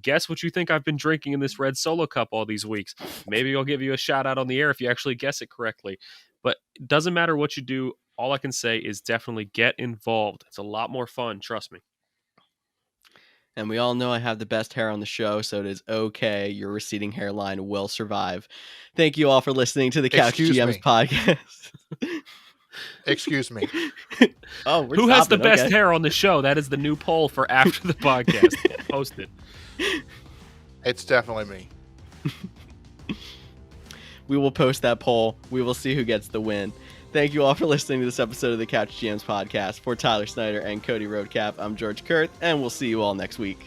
guess what you think I've been drinking in this red Solo cup all these weeks. Maybe I'll give you a shout out on the air if you actually guess it correctly. But it doesn't matter what you do. All I can say is definitely get involved. It's a lot more fun. Trust me. And we all know I have the best hair on the show, so it is okay. Your receding hairline will survive. Thank you all for listening to the Couch Excuse GMs me. podcast. Excuse me. Oh, we're Who has the stopping, best okay. hair on the show? That is the new poll for after the podcast. Post it. It's definitely me. We will post that poll. We will see who gets the win. Thank you all for listening to this episode of the Couch GMs podcast. For Tyler Snyder and Cody Roadcap, I'm George Kerth, and we'll see you all next week.